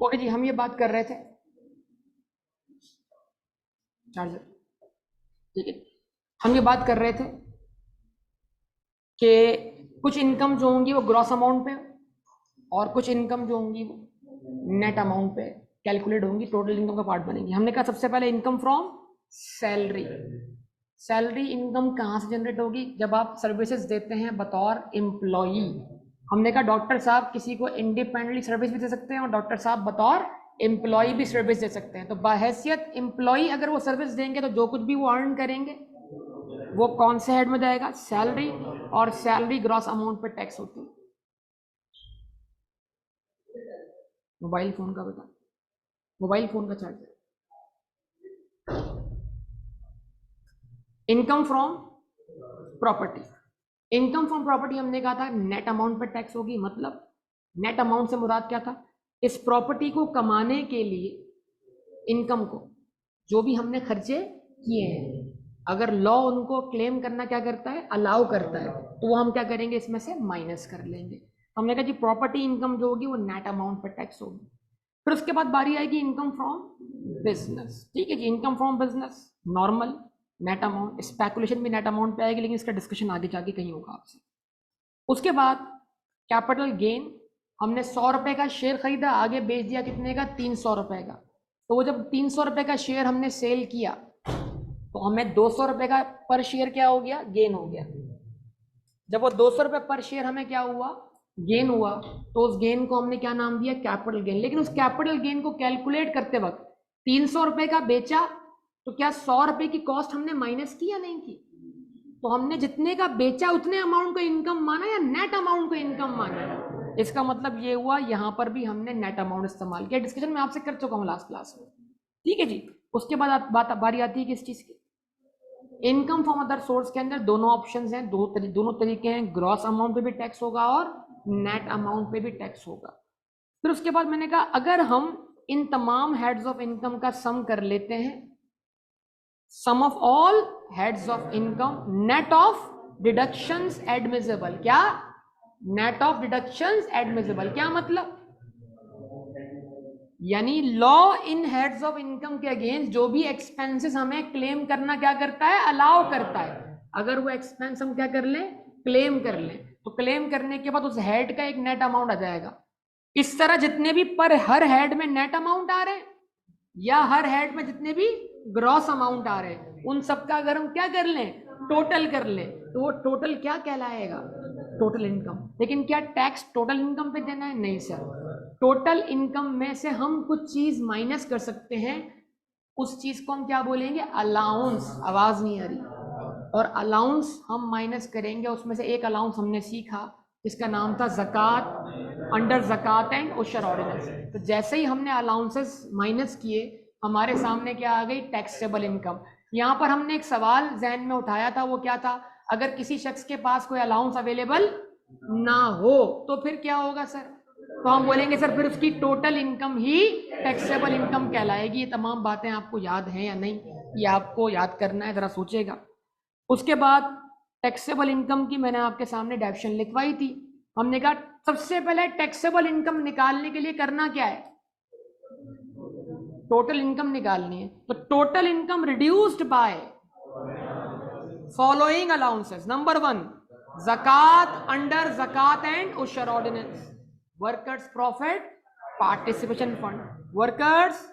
Okay जी, हम ये बात कर रहे थे चार्जर, ठीक है, हम ये बात कर रहे थे कि कुछ इनकम जो होंगी वो ग्रॉस अमाउंट पे और कुछ इनकम जो होंगी वो नेट अमाउंट पे कैलकुलेट होंगी, टोटल इनकम का पार्ट बनेगी। हमने कहा सबसे पहले income from salary. Salary income कहाँ से जनरेट होगी? जब आप सर्विसेज देते हैं बतौर एम्प्लॉई। हमने कहा डॉक्टर साहब किसी को इंडिपेंडेंटली सर्विस भी दे सकते हैं और डॉक्टर साहब बतौर एम्प्लॉय भी सर्विस दे सकते हैं। तो बाहैसियत एम्प्लॉय अगर वो सर्विस देंगे तो जो कुछ भी वो अर्न करेंगे वो कौन से हेड में जाएगा? सैलरी। और सैलरी ग्रॉस अमाउंट पे टैक्स होती है। मोबाइल फोन का बता, मोबाइल फोन का charger. Income from property, income from property हमने कहा था नेट अमाउंट पर टैक्स होगी। मतलब नेट अमाउंट से मुराद क्या था? इस प्रॉपर्टी को कमाने के लिए इनकम को जो भी हमने खर्चे किए हैं, अगर लॉ उनको क्लेम करना क्या करता है? अलाउ करता है, तो वो हम क्या करेंगे? इसमें से माइनस कर लेंगे। हमने कहा जी प्रॉपर्टी इनकम जो होगी वो नेट अमाउंट पर टैक्स होगी। फिर उसके बाद बारी आएगी इनकम फ्रॉम बिजनेस। ठीक है जी, income from business normal net amount, speculation भी नेट अमाउंट पे आएगी, लेकिन इसका डिस्कशन आगे जाके कहीं होगा आपसे। उसके बाद कैपिटल गेन, हमने 100 रुपए का शेयर खरीदा, आगे बेच दिया कितने का? 300 रुपए का। तो वो जब 300 रुपए का शेयर हमने सेल किया तो हमें 200 रुपए का पर शेयर क्या हो गया? गेन हो गया। जब वो 200 रुपए पर शेयर हमें क्या हुआ? गेन हुआ। तो उस गेन को हमने क्या नाम दिया? Capital gain. लेकिन उस कैपिटल गेन को कैलकुलेट करते वक्त 300 रुपए का बेचा तो क्या 100 रुपए की कॉस्ट हमने माइनस की या नहीं की? तो हमने जितने का बेचा उतने अमाउंट को इनकम माना या नेट अमाउंट को इनकम माना? इसका मतलब ये हुआ यहां पर भी हमने नेट अमाउंट इस्तेमाल किया। डिस्कशन में आपसे कर चुका हूं लास्ट क्लास में, ठीक है जी। उसके बाद बात बारी आती है किस चीज की? इनकम फ्रॉम अदर सोर्स के अंदर दोनों ऑप्शंस हैं, दोनों तरीके हैं। ग्रॉस अमाउंट पे भी टैक्स होगा और नेट अमाउंट पे भी टैक्स होगा। फिर उसके बाद मैंने कहा अगर हम इन तमाम हेड्स ऑफ इनकम का सम कर लेते हैं, sum of all heads of income net of deductions admissible. क्या? Net of deductions admissible. क्या मतलब? यानी law in heads of income के अगेंस्ट जो भी एक्सपेंसेस हमें क्लेम करना क्या करता है? अलाउ करता है। अगर वो एक्सपेंस हम क्या कर लें? क्लेम कर लें, तो क्लेम करने के बाद उस हेड का एक नेट अमाउंट आ जाएगा। इस तरह जितने भी पर हर हेड में नेट अमाउंट आ रहे हैं या हर हेड में जितने भी ग्रॉस अमाउंट आ रहे हैं उन सबका अगर हम क्या कर लें? टोटल कर लें, तो वो टोटल क्या कहलाएगा? Total income. लेकिन क्या टैक्स टोटल इनकम पे देना है? नहीं सर। टोटल इनकम में से हम कुछ चीज माइनस कर सकते हैं, उस चीज को हम क्या बोलेंगे? अलाउंस। आवाज नहीं आ रही। और अलाउंस हम माइनस करेंगे। उसमें से एक अलाउंस हमने सीखा इसका नाम था ज़कात, अंडर ज़कात एंड उशर ऑर्डिनेंस। तो जैसे ही हमने अलाउंसेस माइनस किए हमारे सामने क्या आ गई? Taxable income. यहाँ पर हमने एक सवाल जहन में उठाया था, वो क्या था? अगर किसी शख्स के पास कोई अलाउंस अवेलेबल ना हो तो फिर क्या होगा सर? तो हम बोलेंगे सर फिर उसकी टोटल इनकम ही टैक्सेबल इनकम कहलाएगी। ये तमाम बातें आपको याद हैं या नहीं, ये आपको याद करना है, जरा सोचेगा। उसके बाद टैक्सेबल इनकम की मैंने आपके सामने डेफिनेशन लिखवाई थी। हमने कहा सबसे पहले टैक्सेबल इनकम निकालने के लिए करना क्या है? टोटल इनकम निकालनी है। तो total income reduced by following allowances. Number 1 ज़कात, अंडर ज़कात एंड उशर ordinance, workers profit participation fund, workers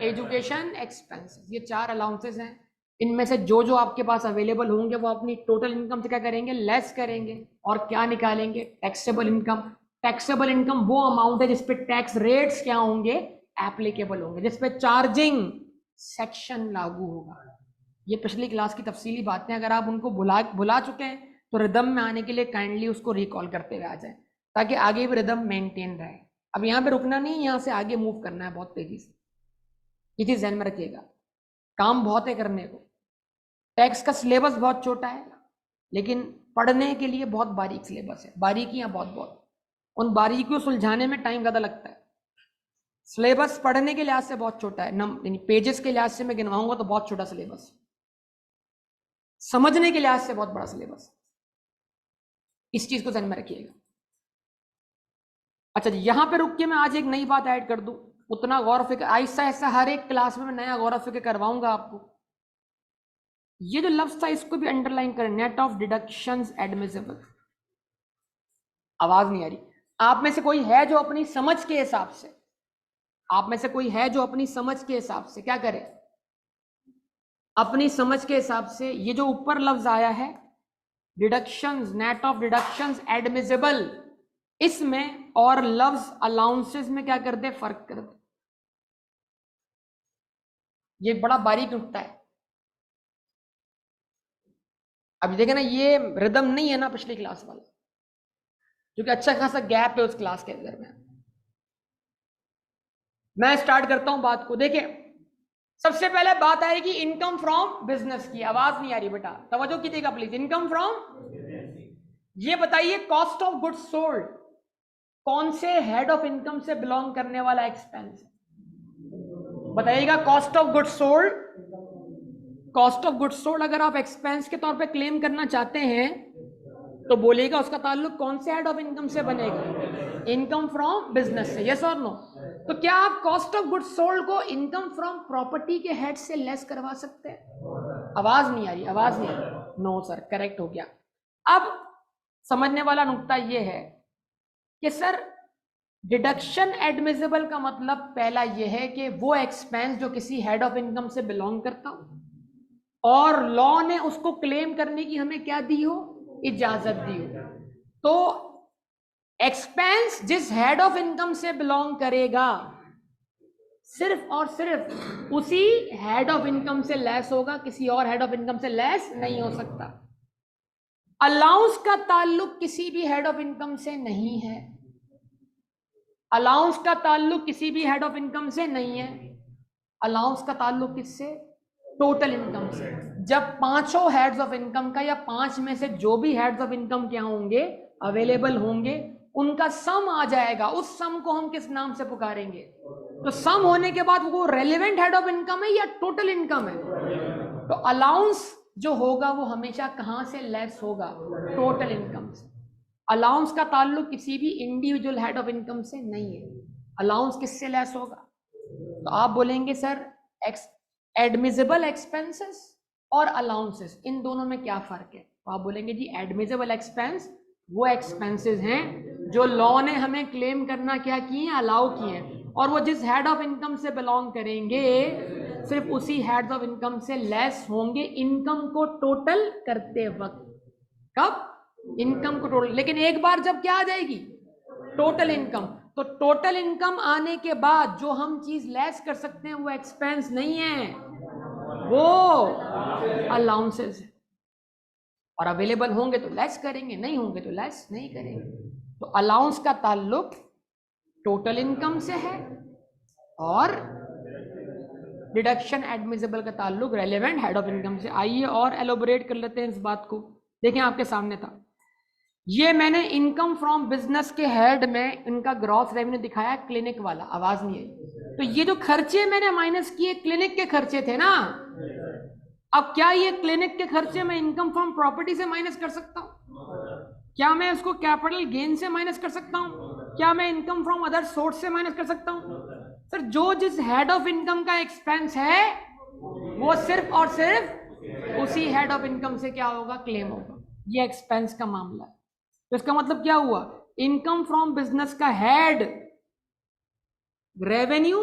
education expenses. ये 4 अलाउंसेस हैं। इनमें से जो जो आपके पास अवेलेबल होंगे वो अपनी टोटल इनकम से क्या करेंगे? लेस करेंगे। और क्या निकालेंगे? Taxable income. टैक्सेबल इनकम वो अमाउंट है जिसपे टैक्स रेट्स क्या होंगे? एप्लीकेबल होंगे, जिसपे चार्जिंग सेक्शन लागू होगा। ये पिछली क्लास की तफसीली बातें, अगर आप उनको भुला चुके हैं तो रिदम में आने के लिए काइंडली उसको रिकॉल करते हुए आ जाए, ताकि आगे भी रिदम मेंटेन रहे। अब यहाँ पे रुकना नहीं, यहाँ से आगे मूव करना है बहुत तेजी से। ये चीज ध्यान में रखिएगा, काम बहुत है करने को। टैक्स का सिलेबस बहुत छोटा है लेकिन पढ़ने के लिए बहुत बारीक सिलेबस है, बारीकियां बहुत बहुत। उन बारीकियों सुलझाने में टाइम ज्यादा लगता है। सिलेबस पढ़ने के लिहाज से बहुत छोटा है, यानी पेजेस के लिहाज से मैं गिनवाऊंगा तो बहुत छोटा सिलेबस, समझने के लिहाज से बहुत बड़ा सिलेबस। इस चीज को ध्यान में रखिएगा। अच्छा जी, यहां पे रुक के मैं आज एक नई बात ऐड कर दूं, उतना गौर फिक्र ऐसा ऐसा हर एक क्लास में मैं नया गौर फिक्र करवाऊंगा आपको। ये जो लफ्ज था इसको भी अंडरलाइन करें, नेट ऑफ डिडक्शंस एडमिसिबल। आवाज नहीं आ रही। आप में से कोई है जो अपनी समझ के हिसाब से, आप में से कोई है जो अपनी समझ के हिसाब से क्या करे, अपनी समझ के हिसाब से ये जो ऊपर लफ्ज आया है deductions, net of deductions admissible, इसमें और लफ्ज अलाउंसेस में क्या कर दे, फर्क कर दे। ये बड़ा बारीक नुक्ता है। अभी देखे ना, ये रिदम नहीं है ना पिछली क्लास वाला, क्योंकि अच्छा खासा गैप है उस क्लास के अंदर में। मैं स्टार्ट करता हूं बात को। देखिए, सबसे पहले बात आएगी इनकम फ्रॉम बिजनेस की। आवाज नहीं आ रही बेटा, तवज्जो कीजिएगा प्लीज। इनकम फ्रॉम, ये बताइए कॉस्ट ऑफ गुड्स सोल्ड कौन से हेड ऑफ इनकम से बिलोंग करने वाला एक्सपेंस है? बताइएगा। Cost of goods sold, cost of goods sold अगर आप एक्सपेंस के तौर पे क्लेम करना चाहते हैं तो बोलिएगा उसका ताल्लुक कौन से हेड ऑफ इनकम से बनेगा? इनकम फ्रॉम बिजनेस से, यस और नो? तो क्या आप कॉस्ट ऑफ गुड्स सोल्ड को इनकम फ्रॉम प्रॉपर्टी के हेड से लेस करवा सकते हैं? आवाज नहीं आ रही, आवाज नहीं आ रही। नो सर, करेक्ट हो गया। अब समझने वाला नुक्ता यह है कि सर डिडक्शन एडमिसिबल का मतलब पहला यह है कि वो एक्सपेंस जो किसी हेड ऑफ इनकम से बिलोंग करता हो और लॉ ने उसको क्लेम करने की हमें क्या दी हो, इजाजत दी हो, तो एक्सपेंस जिस हेड ऑफ इनकम से बिलोंग करेगा सिर्फ और सिर्फ उसी हेड ऑफ इनकम से लेस होगा, किसी और हेड ऑफ इनकम से लेस नहीं हो सकता। अलाउंस का ताल्लुक किसी भी हेड ऑफ इनकम से नहीं है, अलाउंस का ताल्लुक किसी भी हेड ऑफ इनकम से नहीं है। अलाउंस का ताल्लुक किससे? टोटल इनकम से। जब पांचों हेड्स ऑफ इनकम का या पांच में से जो भी हेड्स ऑफ इनकम क्या होंगे, अवेलेबल होंगे, उनका सम आ जाएगा, उस सम को हम किस नाम से पुकारेंगे? तो सम होने के बाद वो रेलेवेंट हेड ऑफ इनकम है या टोटल इनकम है? तो अलाउंस जो होगा वो हमेशा कहां से लेस होगा? टोटल इनकम से। अलाउंस का ताल्लुक किसी भी इंडिविजुअल हेड ऑफ इनकम से नहीं है। अलाउंस किससे लेस होगा? तो आप बोलेंगे सर एडमिसिबल एक्सपेंसेस और अलाउंसेस, इन दोनों में क्या फर्क है? तो आप बोलेंगे जी एडमिसिबल एक्सपेंस वो एक्सपेंसेस हैं जो लॉ ने हमें क्लेम करना क्या किए, अलाउ किए, और वो जिस हेड ऑफ इनकम से बिलोंग करेंगे सिर्फ उसी हेड ऑफ इनकम से लेस होंगे इनकम को टोटल करते वक्त। कब? इनकम को टोटल। लेकिन एक बार जब क्या आ जाएगी? Total income. तो टोटल इनकम आने के बाद जो हम चीज लेस कर सकते हैं वो एक्सपेंस नहीं है, वो अलाउंसेस है। और अवेलेबल होंगे तो लेस करेंगे, नहीं होंगे तो लेस नहीं करेंगे। तो अलाउंस का ताल्लुक टोटल इनकम से है और डिडक्शन एडमिसिबल का ताल्लुक रेलेवेंट हेड ऑफ इनकम से। आइए और एलोबरेट कर लेते हैं इस बात को। देखें, आपके सामने था ये, मैंने इनकम फ्रॉम बिजनेस के हेड में इनका ग्रॉस रेवेन्यू दिखाया, क्लिनिक वाला। आवाज नहीं आई। तो ये जो खर्चे मैंने माइनस किए क्लिनिक के खर्चे थे ना, अब क्या ये क्लिनिक के खर्चे मैं इनकम फ्रॉम प्रॉपर्टी से माइनस कर सकता हूं? क्या मैं उसको कैपिटल गेन से माइनस कर सकता हूं? क्या मैं इनकम फ्रॉम अदर सोर्स से माइनस कर सकता हूं? सर, जो जिस हेड ऑफ इनकम का एक्सपेंस है वो सिर्फ और सिर्फ उसी हेड ऑफ इनकम से क्या होगा, क्लेम होगा। ये एक्सपेंस का मामला है। तो इसका मतलब क्या हुआ? इनकम फ्रॉम बिजनेस का हेड रेवेन्यू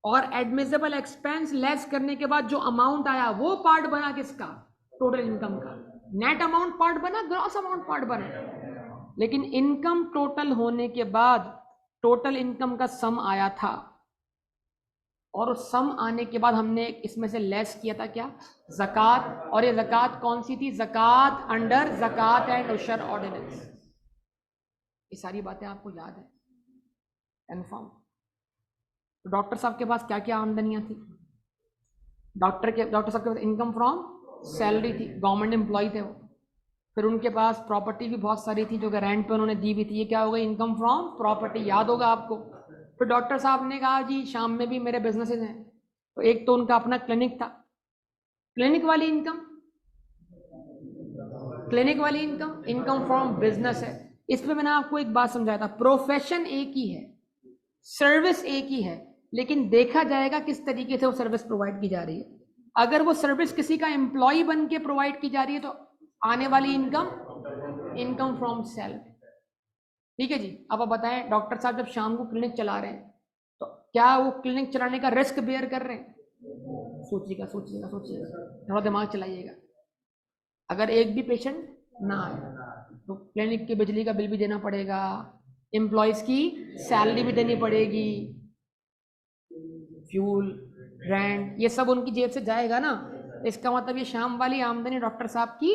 और एडमिसिबल एक्सपेंस लेस करने के बाद जो अमाउंट आया वो पार्ट बना किसका? टोटल इनकम का। नेट अमाउंट पार्ट बना, ग्रॉस अमाउंट पार्ट बना। लेकिन इनकम टोटल होने के बाद टोटल इनकम का सम आया था और उस सम आने के बाद हमने इसमें से लेस किया था क्या? ज़कात। और ये ज़कात कौन सी थी? ज़कात अंडर ज़कात एंड उशर ऑर्डिनेंस। ये सारी बातें आपको याद है? कन्फर्म? तो डॉक्टर साहब के पास क्या क्या आमदनियां थी? डॉक्टर साहब के पास इनकम फ्रॉम सैलरी थी, गवर्नमेंट एम्प्लॉय थे वो। फिर उनके पास प्रॉपर्टी भी बहुत सारी थी जो कि रेंट पे उन्होंने दी भी थी। ये क्या हो गई? Income from property. याद होगा आपको। फिर डॉक्टर साहब ने कहा जी शाम में भी मेरे बिजनेसेस हैं, तो एक तो उनका अपना क्लिनिक था, क्लिनिक वाली इनकम, क्लिनिक वाली इनकम इनकम फ्रॉम बिजनेस है। इसमें मैंने आपको एक बात समझाया था, प्रोफेशन एक ही है, सर्विस एक ही है, लेकिन देखा जाएगा किस तरीके से वो सर्विस प्रोवाइड की जा रही है। अगर वो सर्विस किसी का एम्प्लॉय बन के प्रोवाइड की जा रही है तो आने वाली इनकम फ्रॉम सैलरी। ठीक है जी। अब आप बताएं, डॉक्टर साहब जब शाम को क्लिनिक चला रहे हैं तो क्या वो क्लिनिक चलाने का रिस्क बेयर कर रहे हैं? सोचिएगा सोचिएगा सोचिएगा, थोड़ा दिमाग चलाइएगा। अगर एक भी पेशेंट ना आए तो क्लिनिक की बिजली का बिल भी देना पड़ेगा, एम्प्लॉयज की सैलरी भी देनी पड़ेगी, फ्यूल, रेंट, ये सब उनकी जेब से जाएगा ना। इसका मतलब ये शाम वाली आमदनी डॉक्टर साहब की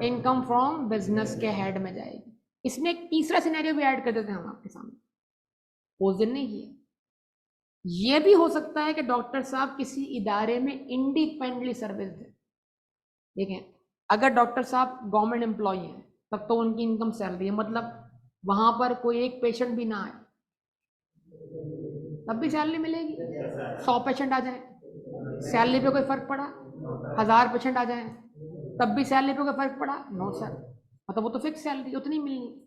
इनकम फ्रॉम बिजनेस के हेड में जाएगी। इसमें एक तीसरा सिनेरियो भी ऐड कर देते हैं हम आपके सामने, उस दिन नहीं किया। ये भी हो सकता है कि डॉक्टर साहब किसी इदारे में इंडिपेंडेंटली सर्विस दे। देखें, अगर डॉक्टर साहब गवर्नमेंट एम्प्लॉय हैं तब तो उनकी इनकम सैलरी है, मतलब वहां पर कोई एक पेशेंट भी ना आए तब भी सैलरी मिलेगी। 100 पेशेंट आ जाए सैलरी पे कोई फर्क पड़ा, 1000 पेशेंट आ जाए तब भी सैलरी पे कोई फर्क पड़ा, नो सर, मतलब वो तो फिक्स सैलरी उतनी मिलनी।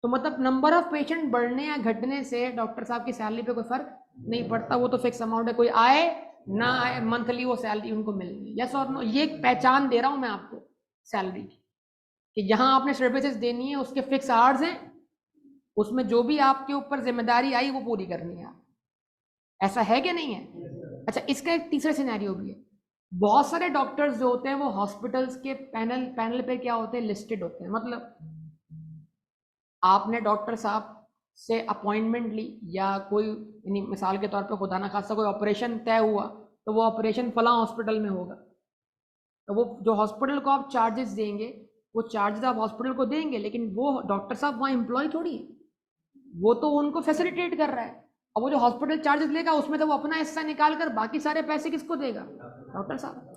तो मतलब नंबर ऑफ पेशेंट बढ़ने या घटने से डॉक्टर साहब की सैलरी पे कोई फर्क नहीं पड़ता, वो तो फिक्स अमाउंट है, कोई आए ना आए मंथली वो सैलरी उनको मिलनी है। यस और नो, ये पहचान दे रहा हूं मैं आपको सैलरी की, कि जहां आपने सर्विसेज देनी है उसके फिक्स आवर्स हैं, उसमें जो भी आपके ऊपर जिम्मेदारी आई वो पूरी करनी है। ऐसा है कि नहीं है? अच्छा, इसका एक तीसरा सिनेरियो भी है। बहुत सारे डॉक्टर्स जो होते हैं वो हॉस्पिटल्स के पैनल पे क्या होते हैं, लिस्टेड होते हैं। मतलब आपने डॉक्टर साहब से अपॉइंटमेंट ली या कोई, यानी मिसाल के तौर पे खुदा ना खासा कोई ऑपरेशन तय हुआ तो वो ऑपरेशन फलां हॉस्पिटल में होगा, तो वो जो हॉस्पिटल को आप चार्जेस देंगे वो चार्जेस आप हॉस्पिटल को देंगे, लेकिन वो डॉक्टर साहब वहाँ एम्प्लॉय थोड़ी है, वो तो उनको फैसिलिटेट कर रहा है। अब वो जो हॉस्पिटल चार्जेस लेगा उसमें तो वो अपना हिस्सा निकाल कर बाकी सारे पैसे किसको देगा? डॉक्टर साहब।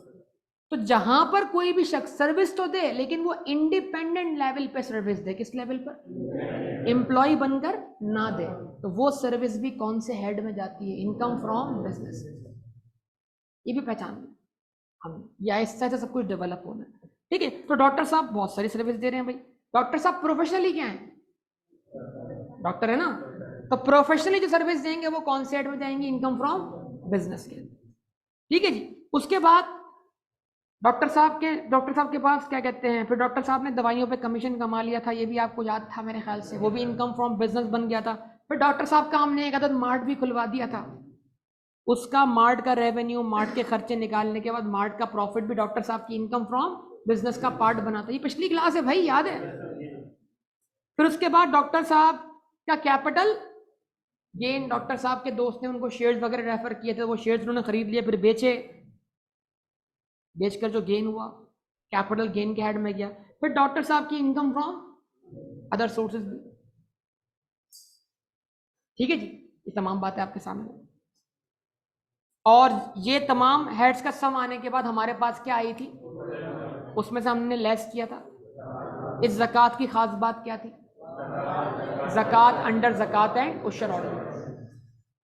तो जहां पर कोई भी शख्स सर्विस तो दे लेकिन वो इंडिपेंडेंट लेवल पे सर्विस दे, किस लेवल पर? एम्प्लॉय बनकर ना दे, तो वो सर्विस भी कौन से हेड में जाती है? Income from business. ये भी पहचान हम, या इस तरह से सब कुछ डेवलप होना है। ठीक है, तो डॉक्टर साहब बहुत सारी सर्विस दे रहे हैं भाई। डॉक्टर साहब प्रोफेशनली क्या है? डॉक्टर है ना, तो प्रोफेशनली जो सर्विस देंगे वो कौन से हेड में जाएंगे? इनकम फ्रॉम बिजनेस के। ठीक है जी। उसके बाद डॉक्टर साहब के पास क्या कहते हैं, फिर डॉक्टर साहब ने दवाइयों पे कमीशन कमा लिया था, ये भी आपको याद था मेरे ख्याल से, वो भी इनकम फ्रॉम बिजनेस बन गया था। फिर डॉक्टर साहब का हमने एक अदद मार्ट भी खुलवा दिया था, उसका मार्ट का रेवेन्यू, मार्ट के खर्चे निकालने के बाद मार्ट का प्रॉफिट भी डॉक्टर साहब की इनकम फ्रॉम बिजनेस का पार्ट बना था। ये पिछली क्लास है भाई, याद है? फिर उसके बाद डॉक्टर साहब का कैपिटल गेन, डॉक्टर साहब के दोस्त ने उनको शेयर्स वगैरह रेफर किए थे, वो शेयर्स उन्होंने खरीद लिए, फिर बेचे, बेचकर जो गेन हुआ कैपिटल गेन के हेड में गया। फिर डॉक्टर साहब की इनकम फ्रॉम अदर सोर्सेज भी। ठीक है जी, ये तमाम बातें आपके सामने, और ये तमाम हेड्स का सम आने के बाद हमारे पास क्या आई थी, उसमें से हमने लेस किया था। इस ज़कात की खास बात क्या थी? ज़कात अंडर ज़कात एंड उशर ऑर्डिनेंस,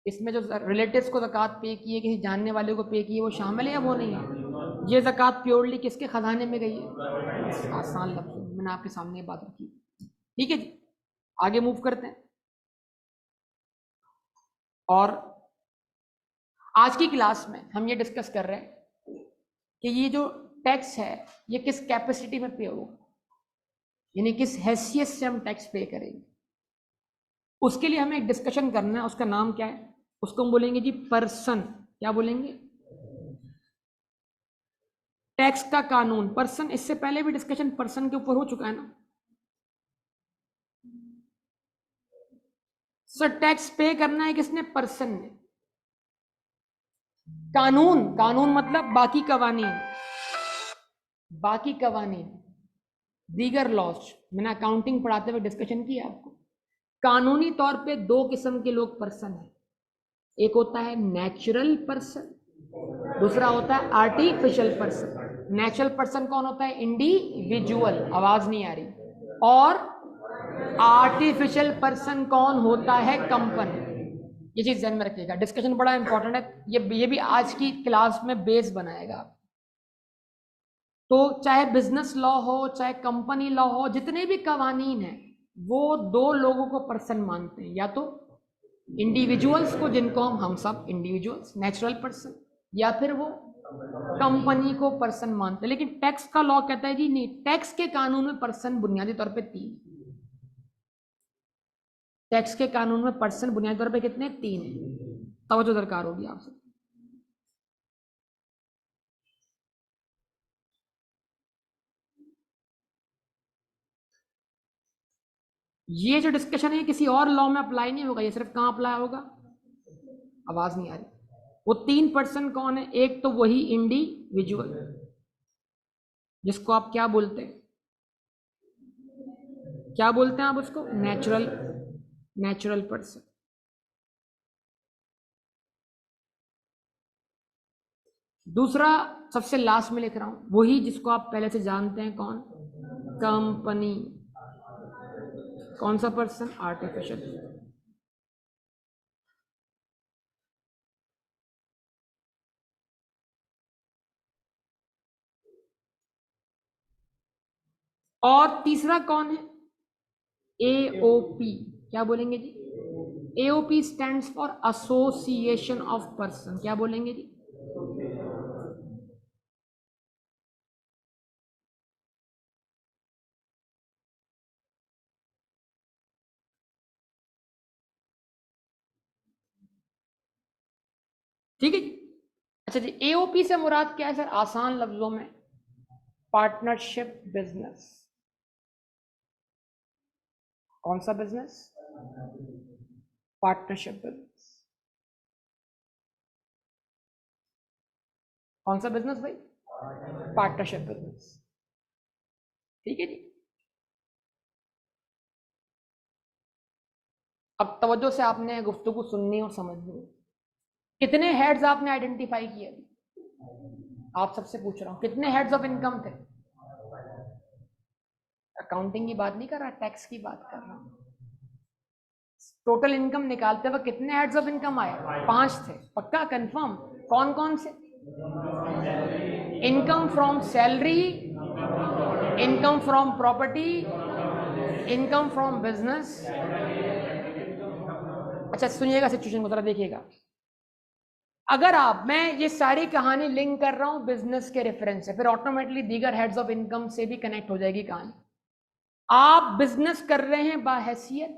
इसमें जो रिलेटिव्स को ज़कात पे की है, किसी जानने वाले को पे की है, वो शामिल है या वो नहीं है? ये ज़कात प्योरली किसके खजाने में गई है? आसान लफ्ज़ों में मैंने आपके सामने बात रखी। ठीक है जी, आगे मूव करते हैं। और आज की क्लास में हम ये डिस्कस कर रहे हैं कि ये जो टैक्स है ये किस कैपेसिटी में पे होगा, यानी किस हैसियत से हम टैक्स पे करेंगे। उसके लिए हमें एक डिस्कशन करना है, उसका नाम क्या है? उसको हम बोलेंगे जी पर्सन। क्या बोलेंगे? टैक्स का कानून, पर्सन। इससे पहले भी डिस्कशन पर्सन के ऊपर हो चुका है ना। सर टैक्स पे करना है किसने? पर्सन ने। कानून, कानून मतलब बाकी कवानीन, बाकी कवानीन, दीगर लॉज। मैंने अकाउंटिंग पढ़ाते हुए डिस्कशन किया आपको। कानूनी तौर पे दो किस्म के लोग पर्सन हैं, एक होता है नेचुरल पर्सन, दूसरा होता है आर्टिफिशियल पर्सन। नेचुरल पर्सन कौन होता है? इंडिविजुअल, आवाज नहीं आ रही। और आर्टिफिशियल पर्सन कौन होता है? कंपनी। ये चीज ध्यान में रखिएगा, डिस्कशन बड़ा इंपॉर्टेंट है, ये भी आज की क्लास में बेस बनाएगा। तो चाहे बिजनेस लॉ हो, चाहे कंपनी लॉ हो, जितने भी कवानीन हैं वो दो लोगों को पर्सन मानते हैं, या तो इंडिविजुअल्स को जिनको हम सब इंडिविजुअल्स नेचुरल पर्सन, या फिर वो कंपनी को पर्सन मानते हैं। लेकिन टैक्स का लॉ कहता है जी नहीं, टैक्स के कानून में पर्सन बुनियादी तौर पे 3, टैक्स के कानून में पर्सन बुनियादी तौर पे कितने? 3 है। तवज्जो दरकार होगी आपसे। ये जो डिस्कशन है किसी और लॉ में अप्लाई नहीं होगा, ये सिर्फ कहां अप्लाई होगा? आवाज नहीं आ रही। वो 3 पर्सन कौन है? एक तो वही इंडिविजुअल जिसको आप क्या बोलते हैं, क्या बोलते हैं आप उसको? Natural person. दूसरा सबसे लास्ट में लिख रहा हूं, वही जिसको आप पहले से जानते हैं, कौन? कंपनी। कौन सा पर्सन? आर्टिफिशियल। और तीसरा कौन है? एओपी। क्या बोलेंगे जी? AOP stands for association of person. क्या बोलेंगे जी? ठीक है जी। अच्छा जी, एओपी से मुराद क्या है सर? आसान लफ्जों में, पार्टनरशिप बिजनेस। कौन सा बिजनेस? Partnership business. कौन सा बिजनेस भाई? Partnership business. ठीक है जी। अब तवज्जो से आपने गुफ्तगू सुननी और समझनी है। कितने हेड्स आपने आइडेंटिफाई किए? आप सबसे पूछ रहा हूं, कितने हेड्स ऑफ इनकम थे? अकाउंटिंग की बात नहीं कर रहा, टैक्स की बात कर रहा हूं। टोटल इनकम निकालते वक्त कितने हेड्स ऑफ इनकम आए? 5 थे। पक्का? कंफर्म? कौन कौन से? Income from salary, income from property, income from business. अच्छा सुनिएगा, सिचुएशन को जरा देखिएगा। अगर आप, मैं ये सारी कहानी लिंक कर रहा हूं बिजनेस के रेफरेंस से, फिर ऑटोमेटिकली दीगर हेड्स ऑफ इनकम से भी कनेक्ट हो जाएगी कहानी। आप बिजनेस कर रहे हैं बाहैसियत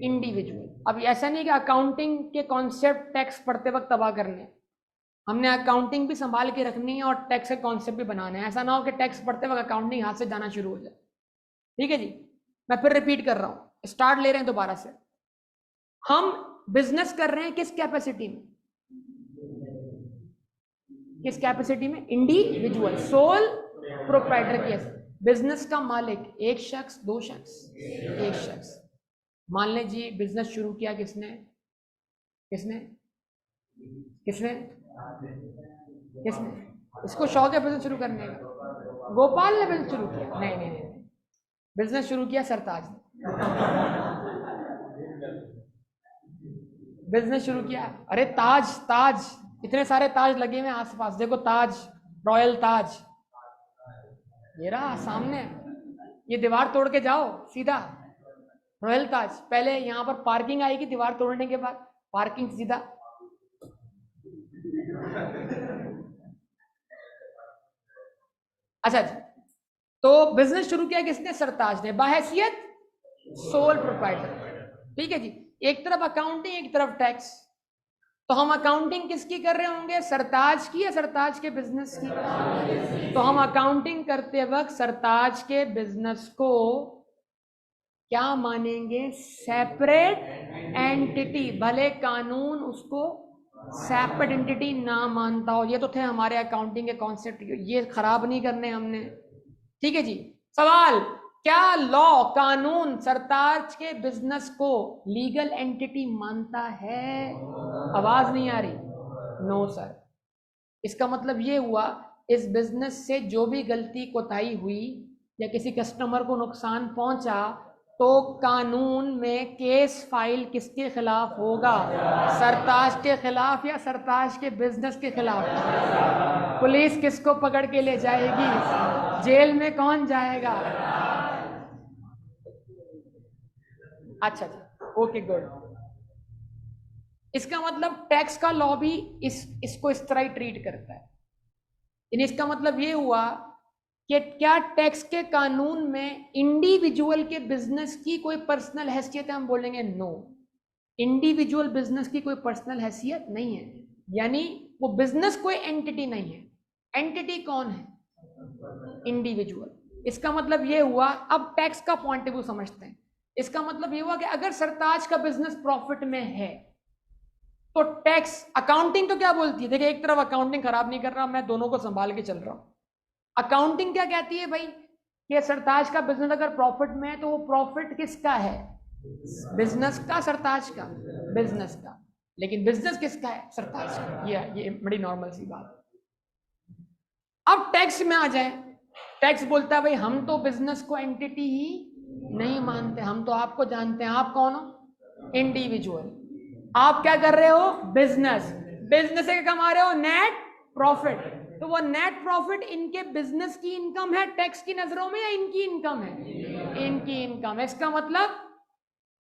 इंडिविजुअल। अब ऐसा नहीं कि अकाउंटिंग के कॉन्सेप्ट टैक्स पढ़ते वक्त तबाह करने, हमने अकाउंटिंग भी संभाल के रखनी है और टैक्स के कॉन्सेप्ट भी बनाने हैं। ऐसा ना हो कि टैक्स पढ़ते वक्त अकाउंटिंग हाथ से जाना शुरू हो जाए। ठीक है जी, मैं फिर रिपीट कर रहा हूं, स्टार्ट ले रहे हैं दोबारा से। हम बिजनेस कर रहे हैं किस कैपेसिटी में? किस कैपेसिटी में? इंडिविजुअल, सोल प्रोप्राइटर की। बिजनेस का मालिक एक शख्स, 2 शख्स? एक शख्स। मान लीजिए बिजनेस शुरू किया किसने? किसने? किसने? किसने? इसको शौक है बिजनेस शुरू करने का? गोपाल ने बिजनेस शुरू किया? नहीं नहीं नहीं, बिजनेस शुरू किया सरताज ने। बिजनेस शुरू किया, अरे ताज, ताज, इतने सारे ताज लगे हुए आसपास, देखो ताज, रॉयल ताज, ये रहा सामने। ये दीवार तोड़ के जाओ सीधा रॉयल ताज। पहले यहां पर पार्किंग आएगी, दीवार तोड़ने के बाद पार्किंग सीधा। अच्छा जी, तो बिजनेस शुरू किया किसने? सरताज ने, बाहैसियत सोल प्रोप्राइटर। ठीक है जी। एक तरफ अकाउंटिंग, एक तरफ टैक्स। तो हम अकाउंटिंग किसकी कर रहे होंगे? सरताज की या सरताज के बिजनेस की? तो हम अकाउंटिंग करते वक्त सरताज के बिजनेस को क्या मानेंगे? Separate entity. भले कानून उसको सेपरेट एंटिटी ना मानता हो। ये तो थे हमारे अकाउंटिंग के कॉन्सेप्ट, ये खराब नहीं करने हमने। ठीक है जी। सवाल, क्या लॉ, कानून सरताज के बिजनेस को लीगल एंटिटी मानता है? आवाज नहीं आ रही। No sir. इसका मतलब ये हुआ, इस बिजनेस से जो भी गलती कोताही हुई या किसी कस्टमर को नुकसान पहुंचा, तो कानून में केस फाइल किसके खिलाफ होगा? सरताज के खिलाफ या सरताज के बिजनेस के खिलाफ? पुलिस किसको पकड़ के ले जाएगी? जेल में कौन जाएगा? अच्छा जी, ओके गुड। इसका मतलब टैक्स का लॉ भी इसको इस तरह ही ट्रीट करता है। इसका मतलब ये हुआ कि क्या टैक्स के कानून में इंडिविजुअल के बिजनेस की कोई पर्सनल हैसियत है? हम बोलेंगे नो, इंडिविजुअल बिजनेस की कोई पर्सनल हैसियत नहीं है, यानी वो बिजनेस कोई एंटिटी नहीं है। एंटिटी कौन है? इंडिविजुअल। इसका मतलब ये हुआ, अब टैक्स का पॉइंट ऑफ व्यू समझते हैं। इसका मतलब ये हुआ कि अगर सरताज का बिजनेस प्रॉफिट में है तो टैक्स, अकाउंटिंग तो क्या बोलती है? देखिए, एक तरफ अकाउंटिंग खराब नहीं कर रहा मैं, दोनों को संभाल के चल रहा हूं। अकाउंटिंग क्या कहती है भाई कि सरताज का बिजनेस अगर प्रॉफिट में है तो वो प्रॉफिट किसका है? बिजनेस का, सरताज का? बिजनेस का। लेकिन बिजनेस किसका है? सरताज का। ये बड़ी नॉर्मल सी बात। अब टैक्स में आ जाए, टैक्स बोलता है भाई हम तो बिजनेस को एंटिटी ही नहीं मानते, हम तो आपको जानते हैं। आप कौन हो? इंडिविजुअल। आप क्या कर रहे हो? बिजनेस। बिजनेस से कमा रहे हो नेट प्रॉफिट, तो वो नेट प्रॉफिट इनके बिजनेस की इनकम है टैक्स की नजरों में, या इनकी इनकम है? इनकी इनकम है। इसका मतलब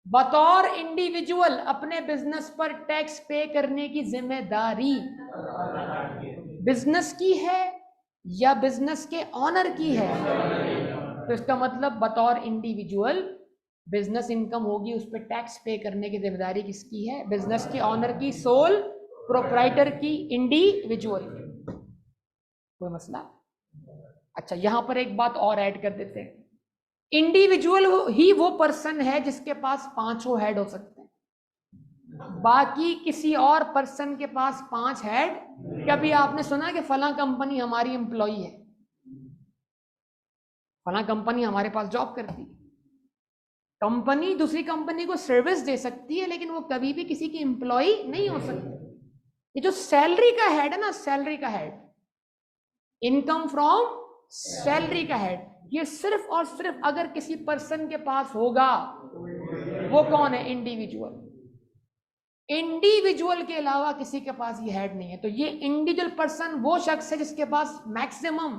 बतौर इंडिविजुअल अपने बिजनेस पर टैक्स पे करने की जिम्मेदारी बिजनेस की है या बिजनेस के ऑनर की है? तो इसका मतलब बतौर इंडिविजुअल बिजनेस इनकम होगी, उस पर टैक्स पे करने की जिम्मेदारी किसकी है? बिजनेस के ऑनर की, सोल प्रोप्राइटर की, इंडिविजुअल की। कोई मसला? अच्छा, यहां पर एक बात और ऐड कर देते हैं। इंडिविजुअल ही वो पर्सन है जिसके पास 5 हेड हो सकते हैं, बाकी किसी और पर्सन के पास 5 हेड। कभी आपने सुना कि फला कंपनी हमारी एम्प्लॉय है, फला कंपनी हमारे पास जॉब करती है? कंपनी दूसरी कंपनी को सर्विस दे सकती है, लेकिन वो कभी भी किसी की एम्प्लॉय नहीं हो सकती। ये जो सैलरी का हेड है ना, सैलरी का हेड, इनकम फ्रॉम सैलरी का हेड, ये सिर्फ और सिर्फ अगर किसी पर्सन के पास होगा, वो कौन है? इंडिविजुअल। इंडिविजुअल के अलावा किसी के पास ये हेड नहीं है। तो ये इंडिविजुअल पर्सन वो शख्स है जिसके पास मैक्सिमम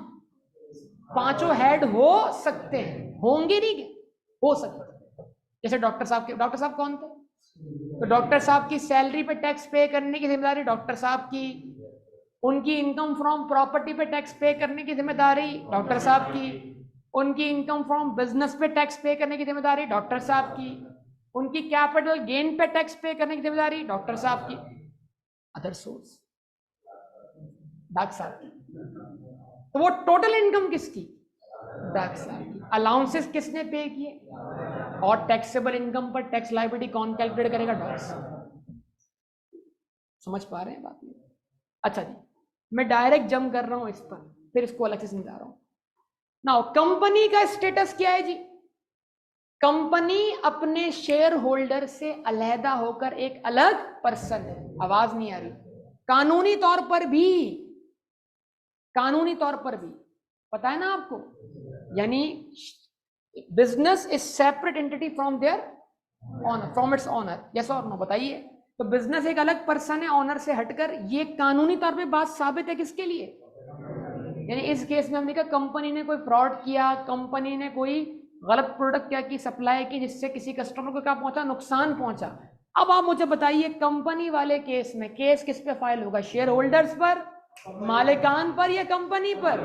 5 हेड हो सकते हैं, होंगे नहीं, हो सकते हैं। जैसे डॉक्टर साहब के, डॉक्टर साहब कौन थे? तो डॉक्टर साहब की सैलरी पे टैक्स पे करने की जिम्मेदारी डॉक्टर साहब की, उनकी इनकम फ्रॉम प्रॉपर्टी पे टैक्स पे करने की जिम्मेदारी डॉक्टर साहब की, उनकी इनकम फ्रॉम बिजनेस पे टैक्स पे करने की जिम्मेदारी डॉक्टर साहब की, उनकी कैपिटल गेन पे टैक्स पे करने की जिम्मेदारी डॉक्टर साहब की। अदर सोर्स डॉक्टर साहब की। तो वो टोटल इनकम किसकी? डॉक्टर साहब की। अलाउंसेस किसने पे किए? और टैक्सेबल इनकम पर टैक्स लायबिलिटी कौन कैलकुलेट करेगा? डॉक्टर साहब। समझ पा रहे हैं बात में? अच्छा जी, मैं डायरेक्ट जंप कर रहा हूं इस पर, फिर इसको अलग से समझा रहा हूं। नाउ कंपनी का स्टेटस क्या है जी? कंपनी अपने शेयर होल्डर से अलहदा होकर एक अलग पर्सन है। आवाज नहीं आ रही? कानूनी तौर पर भी, कानूनी तौर पर भी पता है ना आपको, यानी business is separate entity from their owner, from its owner. Yes और नो बताइए? तो बिजनेस एक अलग पर्सन है ऑनर से हटकर। ये कानूनी तौर पे बात साबित है किसके लिए? यानी इस केस में हमने कहा कंपनी ने कोई फ्रॉड किया, कंपनी ने कोई गलत प्रोडक्ट क्या की, सप्लाई की, जिससे किसी कस्टमर को क्या पहुंचा? नुकसान पहुंचा। अब आप मुझे बताइए, कंपनी वाले केस में केस किस पे फाइल होगा? शेयर होल्डर्स पर, मालिकान पर, या कंपनी पर?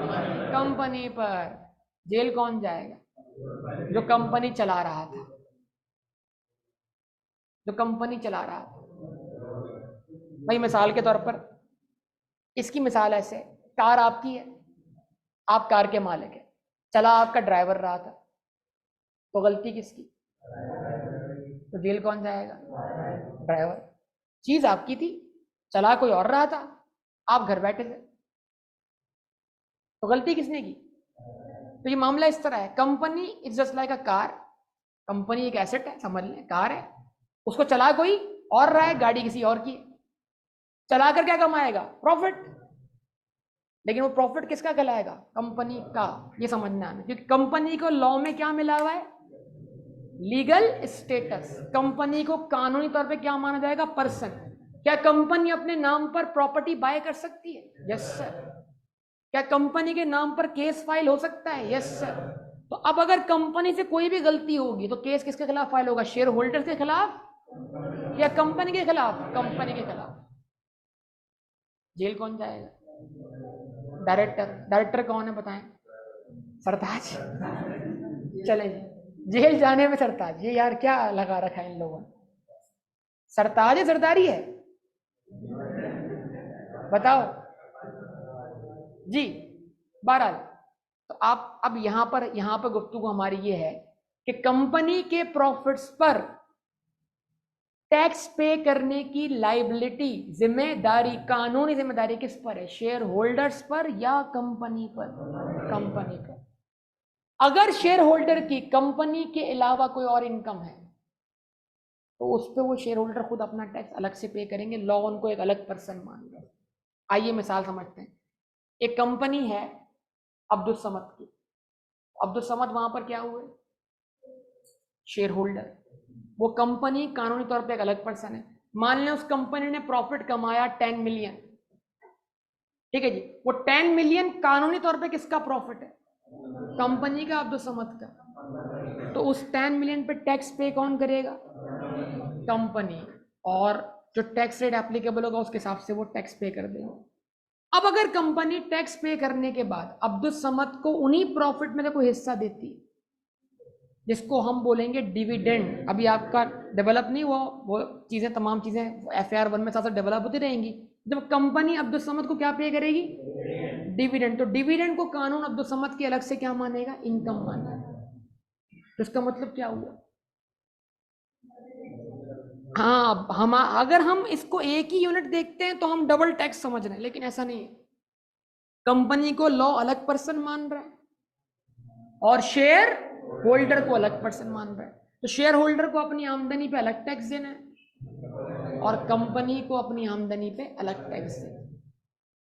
कंपनी पर। जेल कौन जाएगा? जो कंपनी चला रहा था, जो कंपनी चला रहा था। भाई मिसाल के तौर पर, इसकी मिसाल ऐसे, कार आपकी है, आप कार के मालिक है, चला आपका ड्राइवर रहा था, तो गलती किसकी? तो जेल कौन जाएगा? ड्राइवर। चीज आपकी थी, चला कोई और रहा था, आप घर बैठे थे, तो गलती किसने की? तो ये मामला इस तरह है, company is just like a car. Company एक एसेट है, समझ लें, कार है, उसको चला कोई और रहा है, गाड़ी किसी और की, चलाकर क्या कमाएगा? प्रॉफिट। लेकिन वो प्रॉफिट किसका कहलाएगा? कंपनी का। ये समझना है, क्योंकि कंपनी को लॉ में क्या मिला हुआ है? लीगल स्टेटस, कंपनी को कानूनी तौर पे क्या माना जाएगा? पर्सन। क्या कंपनी अपने नाम पर प्रॉपर्टी बाय कर सकती है? Yes sir. क्या कंपनी के नाम पर केस फाइल हो सकता है? Yes sir. तो अब अगर कंपनी से कोई भी गलती होगी तो केस किसके खिलाफ फाइल होगा? शेयर होल्डर के खिलाफ या कंपनी के खिलाफ? कंपनी के खिलाफ। जेल कौन जाएगा? डायरेक्टर। डायरेक्टर कौन है बताएं? सरताज। चले जेल जाने में सरताज, ये यार क्या लगा रखा है इन लोगों ने? सरताज है सरदारी है? बताओ जी। बहरहाल तो आप अब यहां पर गुफ्तगू हमारी ये है कि कंपनी के प्रॉफिट्स पर टैक्स पे करने की लाइबिलिटी, जिम्मेदारी, कानूनी जिम्मेदारी किस पर है? शेयर होल्डर्स पर या कंपनी पर? कंपनी पर। अगर शेयर होल्डर की कंपनी के अलावा कोई और इनकम है तो उस पर वो शेयर होल्डर खुद अपना टैक्स अलग से पे करेंगे। लॉ उनको एक अलग पर्सन मान रहा है। आइए मिसाल समझते हैं। एक कंपनी है अब्दुल समद की। अब्दुल समद वहां पर क्या हुए? Share holder. वो कंपनी कानूनी तौर पे एक अलग पर्सन है। मान लें उस कंपनी ने प्रॉफिट कमाया 10 मिलियन, ठीक है जी। वो 10 मिलियन कानूनी तौर पे किसका प्रॉफिट है? कंपनी का, अब्दुल समद का। तो उस 10 मिलियन पे टैक्स पे कौन करेगा? कंपनी। और जो टैक्स रेट एप्लीकेबल होगा उसके हिसाब से वो टैक्स पे कर देगा। अब अगर कंपनी टैक्स पे करने के बाद अब्दुल समद को उन्हीं प्रॉफिट में कोई हिस्सा देती है जिसको हम बोलेंगे डिविडेंड, अभी आपका डेवलप नहीं हुआ वो चीजें, तमाम चीजें FAR 1 में साथ साथ डेवलप होती रहेंगी। जब कंपनी अब्दुल समद को क्या पे करेगी? डिविडेंड। तो डिविडेंड को कानून अब्दुल समद के अलग से क्या मानेगा? इनकम मानेगा। तो इसका मतलब क्या हुआ? हाँ, हम अगर हम इसको एक ही यूनिट देखते हैं तो हम डबल टैक्स समझ रहे हैं, लेकिन ऐसा नहीं है। कंपनी को लॉ अलग पर्सन मान रहा है और शेयर होल्डर को अलग पर्सन मान रहा है। तो शेयर होल्डर को अपनी आमदनी पे अलग टैक्स देना है और कंपनी को अपनी आमदनी पे अलग टैक्स देना है।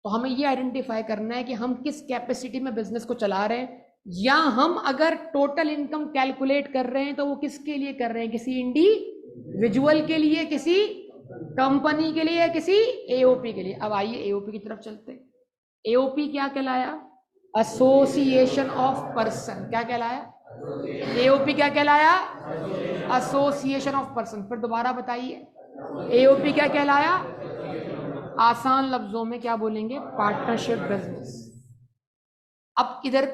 तो हमें ये आइडेंटिफाई करना है कि हम किस कैपेसिटी में बिजनेस को चला रहे हैं, या हम अगर टोटल इनकम कैलकुलेट कर रहे हैं तो वो किसके लिए कर रहे हैं? किसी इंडिविजुअल के लिए, किसी कंपनी के लिए, किसी AOP के लिए। अब आइए AOP की तरफ चलते हैं। AOP क्या कहलाया? Association of person. क्या कहलाया? AOP क्या कहलाया? Association of person. फिर दोबारा बताइए, AOP क्या कहलाया? आसान लफ्जों में क्या बोलेंगे? Partnership business. अब इधर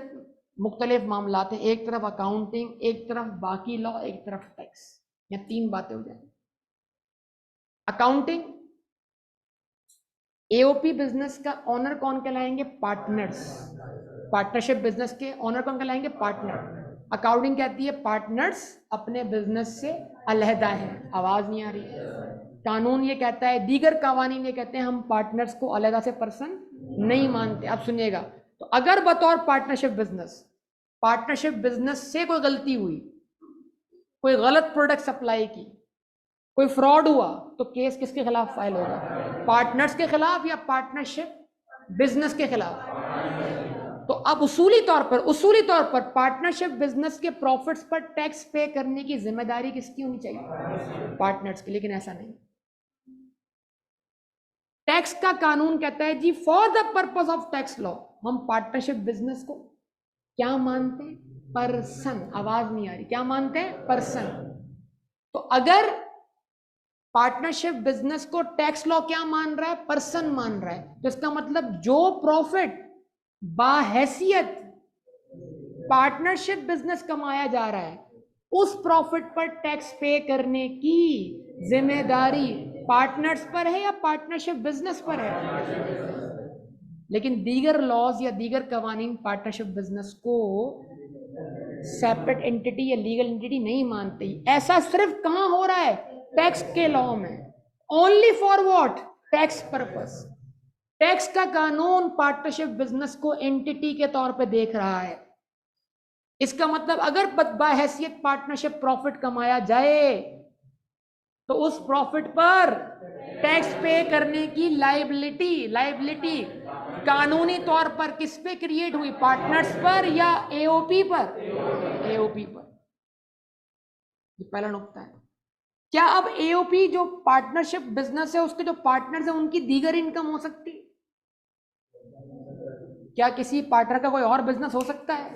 मुख्तलिफ मामलात हैं, एक तरफ अकाउंटिंग, एक तरफ बाकी लॉ, एक तरफ टैक्स। या तीन बातें हो जाएंगी। अकाउंटिंग, AOP बिजनेस का ऑनर कौन कहलाएंगे? पार्टनर्स। पार्टनरशिप बिजनेस के ऑनर कौन कहलाएंगे? पार्टनर। अकाउंटिंग कहती है पार्टनर्स अपने बिजनेस से अलहदा है। आवाज नहीं आ रही? कानून ये कहता है, दीगर कवानीन ये कहते हैं हम पार्टनर्स को अलहदा से पर्सन नहीं मानते। अब सुनिएगा, तो अगर बतौर पार्टनरशिप बिजनेस से कोई गलती हुई, कोई गलत प्रोडक्ट सप्लाई की, कोई फ्रॉड हुआ, तो केस किसके खिलाफ फाइल होगा? पार्टनर्स के खिलाफ या पार्टनरशिप बिजनेस के खिलाफ? तो अब उसूली तौर पर पार्टनरशिप बिजनेस के प्रॉफिट्स पर टैक्स पे करने की जिम्मेदारी किसकी होनी चाहिए? पार्टनर्स की। लेकिन ऐसा नहीं। टैक्स का कानून कहता है जी, for the purpose of tax law हम पार्टनरशिप बिजनेस को क्या मानते हैं? पर्सन। आवाज नहीं आ रही? क्या मानते हैं? पर्सन। तो अगर पार्टनरशिप बिजनेस को टैक्स लॉ क्या मान रहा है? पर्सन मान रहा है। तो इसका मतलब जो प्रॉफिट बाहैसियत पार्टनरशिप बिजनेस कमाया जा रहा है, उस प्रॉफिट पर टैक्स पे करने की जिम्मेदारी पार्टनर्स पर है या पार्टनरशिप बिजनेस पर है? लेकिन दीगर लॉज या दीगर कवानीन पार्टनरशिप बिजनेस को सेपरेट एंटिटी या लीगल एंटिटी नहीं मानते। ऐसा सिर्फ कहां हो रहा है? टैक्स के लॉ में। Only for what? Tax purpose. Tax का कानून पार्टनरशिप बिजनेस को एंटिटी के तौर पे देख रहा है। इसका मतलब अगर बाहैसियत पार्टनरशिप प्रॉफिट कमाया जाए तो उस प्रॉफिट पर टैक्स पे करने की लाइबिलिटी कानूनी तौर पर किस पे क्रिएट हुई? पार्टनर्स पर या AOP पर? AOP पर। ये पहला नुक्ता है। क्या अब एओपी जो पार्टनरशिप बिजनेस है उसके जो पार्टनर्स हैं उनकी दीगर इनकम हो सकती है? क्या किसी पार्टनर का कोई और बिजनेस हो सकता है?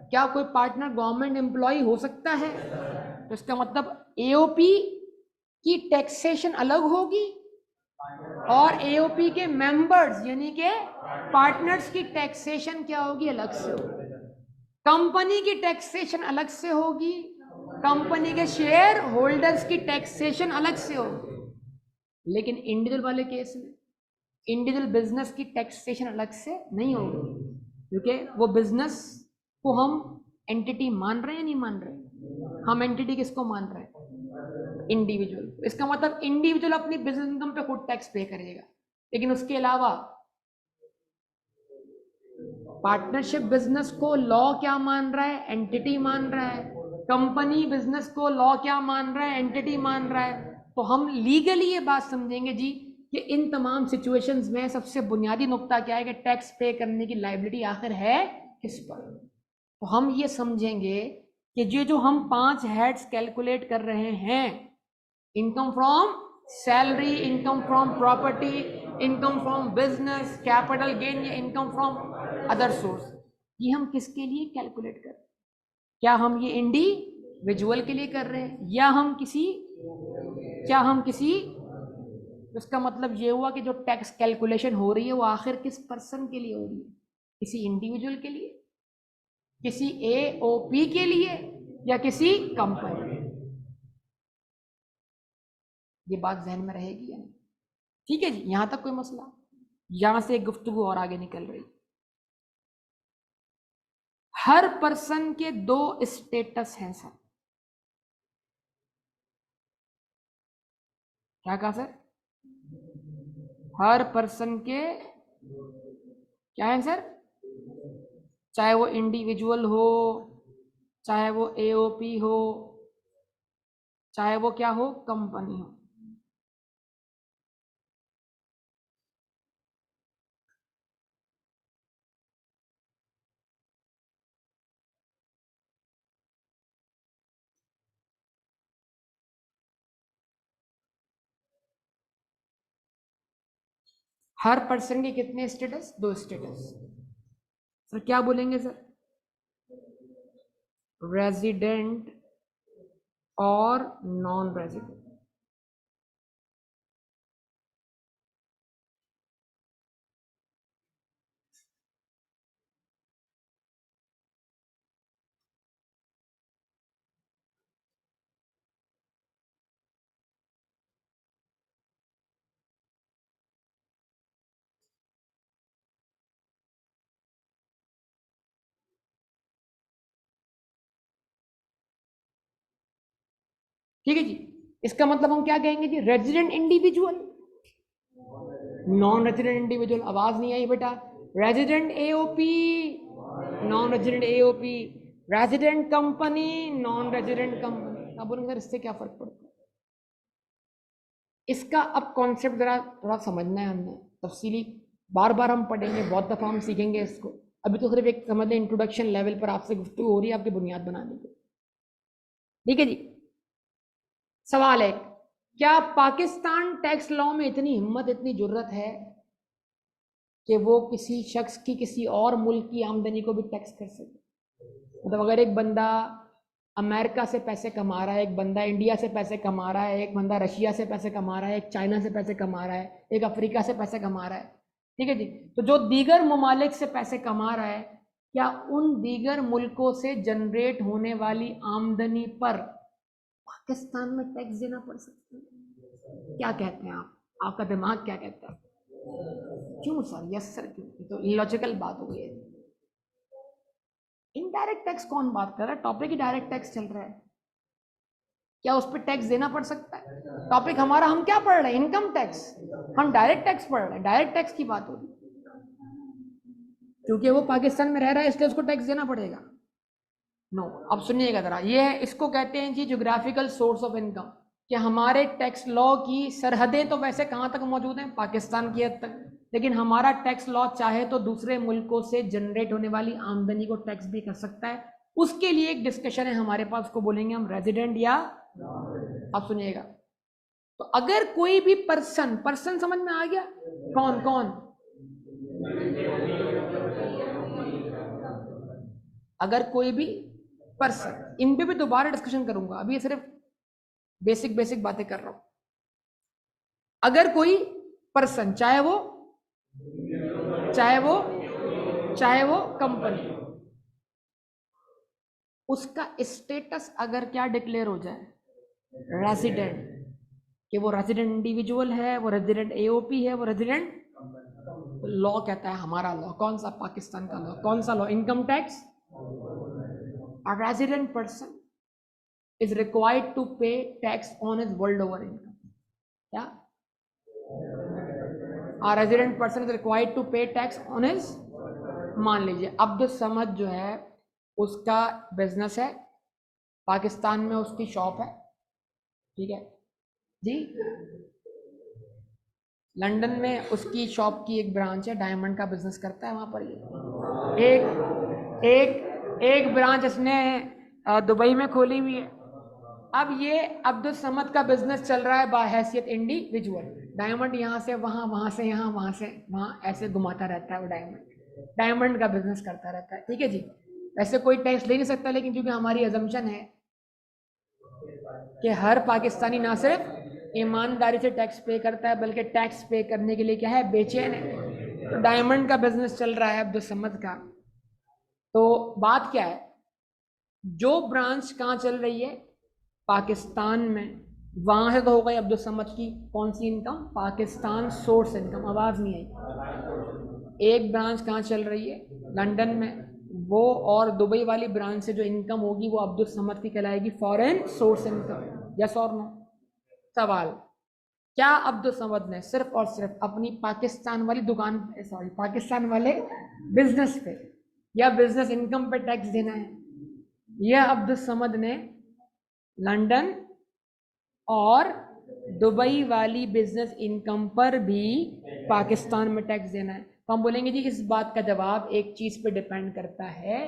क्या कोई पार्टनर गवर्नमेंट एम्प्लॉय हो सकता है? तो इसका मतलब एओपी की टैक्सेशन अलग होगी और एओपी के मेंबर्स यानी के पार्टनर्स की टैक्सेशन क्या होगी? अलग से होगी। कंपनी की टैक्सेशन अलग से होगी, कंपनी के शेयर होल्डर्स की टैक्सेशन अलग से होगी। लेकिन इंडिविजुअल वाले केस में इंडिविजुअल बिजनेस की टैक्सेशन अलग से नहीं होगी, क्योंकि वो बिजनेस को हम एंटिटी मान रहे हैं नहीं मान रहे? हम एंटिटी किसको मान रहे हैं? इंडिविजुअल। इसका मतलब इंडिविजुअल अपनी बिजनेस इनकम पे खुद टैक्स पे करेगा, लेकिन उसके अलावा पार्टनरशिप बिजनेस को लॉ क्या मान रहा है? एंटिटी मान रहा है। कंपनी बिजनेस को लॉ क्या मान रहा है? एंटिटी मान रहा है। तो हम लीगली ये बात समझेंगे जी कि इन तमाम सिचुएशंस में सबसे बुनियादी नुक्ता क्या है कि टैक्स पे करने की लायबिलिटी आखिर है किस पर। तो हम ये समझेंगे कि ये जो हम 5 हेड्स कैलकुलेट कर रहे हैं, income from salary, income from property, income from business, capital gain या इनकम फ्रॉम अदर सोर्स, ये हम किसके लिए कैलकुलेट कर रहे हैं? क्या हम ये इंडिविजुअल के लिए कर रहे हैं या हम किसी इसका मतलब ये हुआ कि जो टैक्स कैलकुलेशन हो रही है वो आखिर किस पर्सन के लिए हो रही है? किसी इंडिविजुअल के लिए, किसी एओपी के लिए या किसी कंपनी? ये बात जहन में रहेगी या नहीं? ठीक है जी, यहां तक कोई मसला? यहां से गुफ्तगू और आगे निकल रही। हर पर्सन के 2 स्टेटस हैं सर। क्या कहा सर? हर पर्सन के क्या है सर? चाहे वो इंडिविजुअल हो, चाहे वो एओपी हो, चाहे वो क्या हो, कंपनी हो। हर पर्सन के कितने स्टेटस? 2 स्टेटस। सर क्या बोलेंगे सर? रेजिडेंट और नॉन रेजिडेंट। ठीक है जी, इसका मतलब हम क्या कहेंगे जी? Resident individual, non resident individual. आवाज नहीं आई बेटा। Resident AOP, non resident AOP, resident company, non resident company. अब बोलेंगे सर इससे क्या फर्क पड़ता है? इसका अब कॉन्सेप्ट जरा थोड़ा समझना है हमने, तफसीली बार बार हम पढ़ेंगे, बहुत दफा हम सीखेंगे इसको। अभी तो सिर्फ एक समझ लें इंट्रोडक्शन लेवल पर आपसे गुफ्तगू हो रही है आपकी बुनियाद बनाने की। ठीक है जी। सवाल है, क्या पाकिस्तान टैक्स लॉ में इतनी हिम्मत, इतनी जुर्रत है कि वो किसी शख्स की किसी और मुल्क की आमदनी को भी टैक्स कर सके? मतलब अगर एक बंदा अमेरिका से पैसे कमा रहा है, एक बंदा इंडिया से पैसे कमा रहा है, एक बंदा रशिया से पैसे कमा रहा है, एक चाइना से पैसे कमा रहा है, एक अफ्रीका से पैसे कमा रहा है, ठीक है जी, तो जो दीगर ममालिक से पैसे कमा रहा है, क्या उन दीगर मुल्कों से जनरेट होने वाली आमदनी पर पाकिस्तान में टैक्स देना पड़ सकता है? क्या कहते हैं आप? आपका दिमाग क्या कहता है? क्यों सर? यस सर क्यों? तो लॉजिकल बात हो गई है। इनडायरेक्ट टैक्स कौन बात कर रहा है? टॉपिक ही डायरेक्ट टैक्स चल रहा है। क्या उस पर टैक्स देना पड़ सकता है? टॉपिक हमारा, हम क्या पढ़ रहे हैं? Income tax. हम डायरेक्ट टैक्स पढ़ रहे हैं, डायरेक्ट टैक्स की बात हो रही, क्योंकि वो पाकिस्तान में रह रहा है इसलिए उसको टैक्स देना पड़ेगा। नो, अब सुनिएगा जरा, ये है, इसको कहते हैं जी ज्योग्राफिकल सोर्स ऑफ इनकम। कि हमारे टैक्स लॉ की सरहदें तो वैसे कहाँ तक मौजूद हैं? पाकिस्तान की हद तक। लेकिन हमारा टैक्स लॉ चाहे तो दूसरे मुल्कों से जनरेट होने वाली आमदनी को टैक्स भी कर सकता है, उसके लिए एक डिस्कशन है हमारे पास, उसको बोलेंगे हम रेजिडेंट या, आप सुनिएगा। तो अगर कोई भी पर्सन समझ में आ गया, कौन कौन, अगर कोई भी पर्सन, इन पे भी दोबारा डिस्कशन करूंगा, अभी ये सिर्फ बेसिक बातें कर रहा हूं। अगर कोई पर्सन, चाहे वो कंपनी, उसका स्टेटस अगर क्या डिक्लेयर हो जाए, रेजिडेंट, कि वो रेजिडेंट इंडिविजुअल है, वो रेजिडेंट एओपी है, वो रेजिडेंट, लॉ कहता है, हमारा लॉ कौन सा, पाकिस्तान का लॉ, कौन सा law, income tax, a resident person is required to pay tax on his world over income. क्या, a resident person is required to pay tax on his, मान लीजिए अब्दुल समद जो है उसका बिजनेस है, पाकिस्तान में उसकी शॉप है, ठीक है जी, लंदन में उसकी शॉप की एक ब्रांच है, डायमंड का बिजनेस करता है वहां पर, एक ब्रांच इसने दुबई में खोली हुई है। अब ये अब्दुल समद का बिजनेस चल रहा है बाहैसियत इंडिविजुअल, डायमंड यहाँ से वहाँ, वहाँ से यहाँ, वहाँ से वहाँ, ऐसे घुमाता रहता है वो, डायमंड का बिजनेस करता रहता है, ठीक है जी। वैसे कोई टैक्स ले नहीं सकता, लेकिन क्योंकि हमारी अजम्पशन है कि हर पाकिस्तानी ना सिर्फ ईमानदारी से टैक्स पे करता है, बल्कि टैक्स पे करने के लिए क्या है, बेचैन है। तो डायमंड का बिजनेस चल रहा है अब्दुल समद का। तो बात क्या है, जो ब्रांच कहाँ चल रही है, पाकिस्तान में, वहां से तो हो गई अब्दुल समद की कौन सी इनकम, पाकिस्तान सोर्स इनकम, आवाज नहीं आई। एक ब्रांच कहाँ चल रही है, लंदन में, वो और दुबई वाली ब्रांच से जो इनकम होगी वो अब्दुल समद की कहलाएगी फॉरेन सोर्स इनकम, यस और नो। सवाल, क्या अब्दुल समद ने सिर्फ और सिर्फ अपनी पाकिस्तान वाली दुकान, सॉरी पाकिस्तान वाले बिजनेस पे या बिजनेस इनकम पे टैक्स देना है, यह अब्दुल समद ने लंदन और दुबई वाली बिजनेस इनकम पर भी पाकिस्तान में टैक्स देना है? तो हम बोलेंगे जी इस बात का जवाब एक चीज पे डिपेंड करता है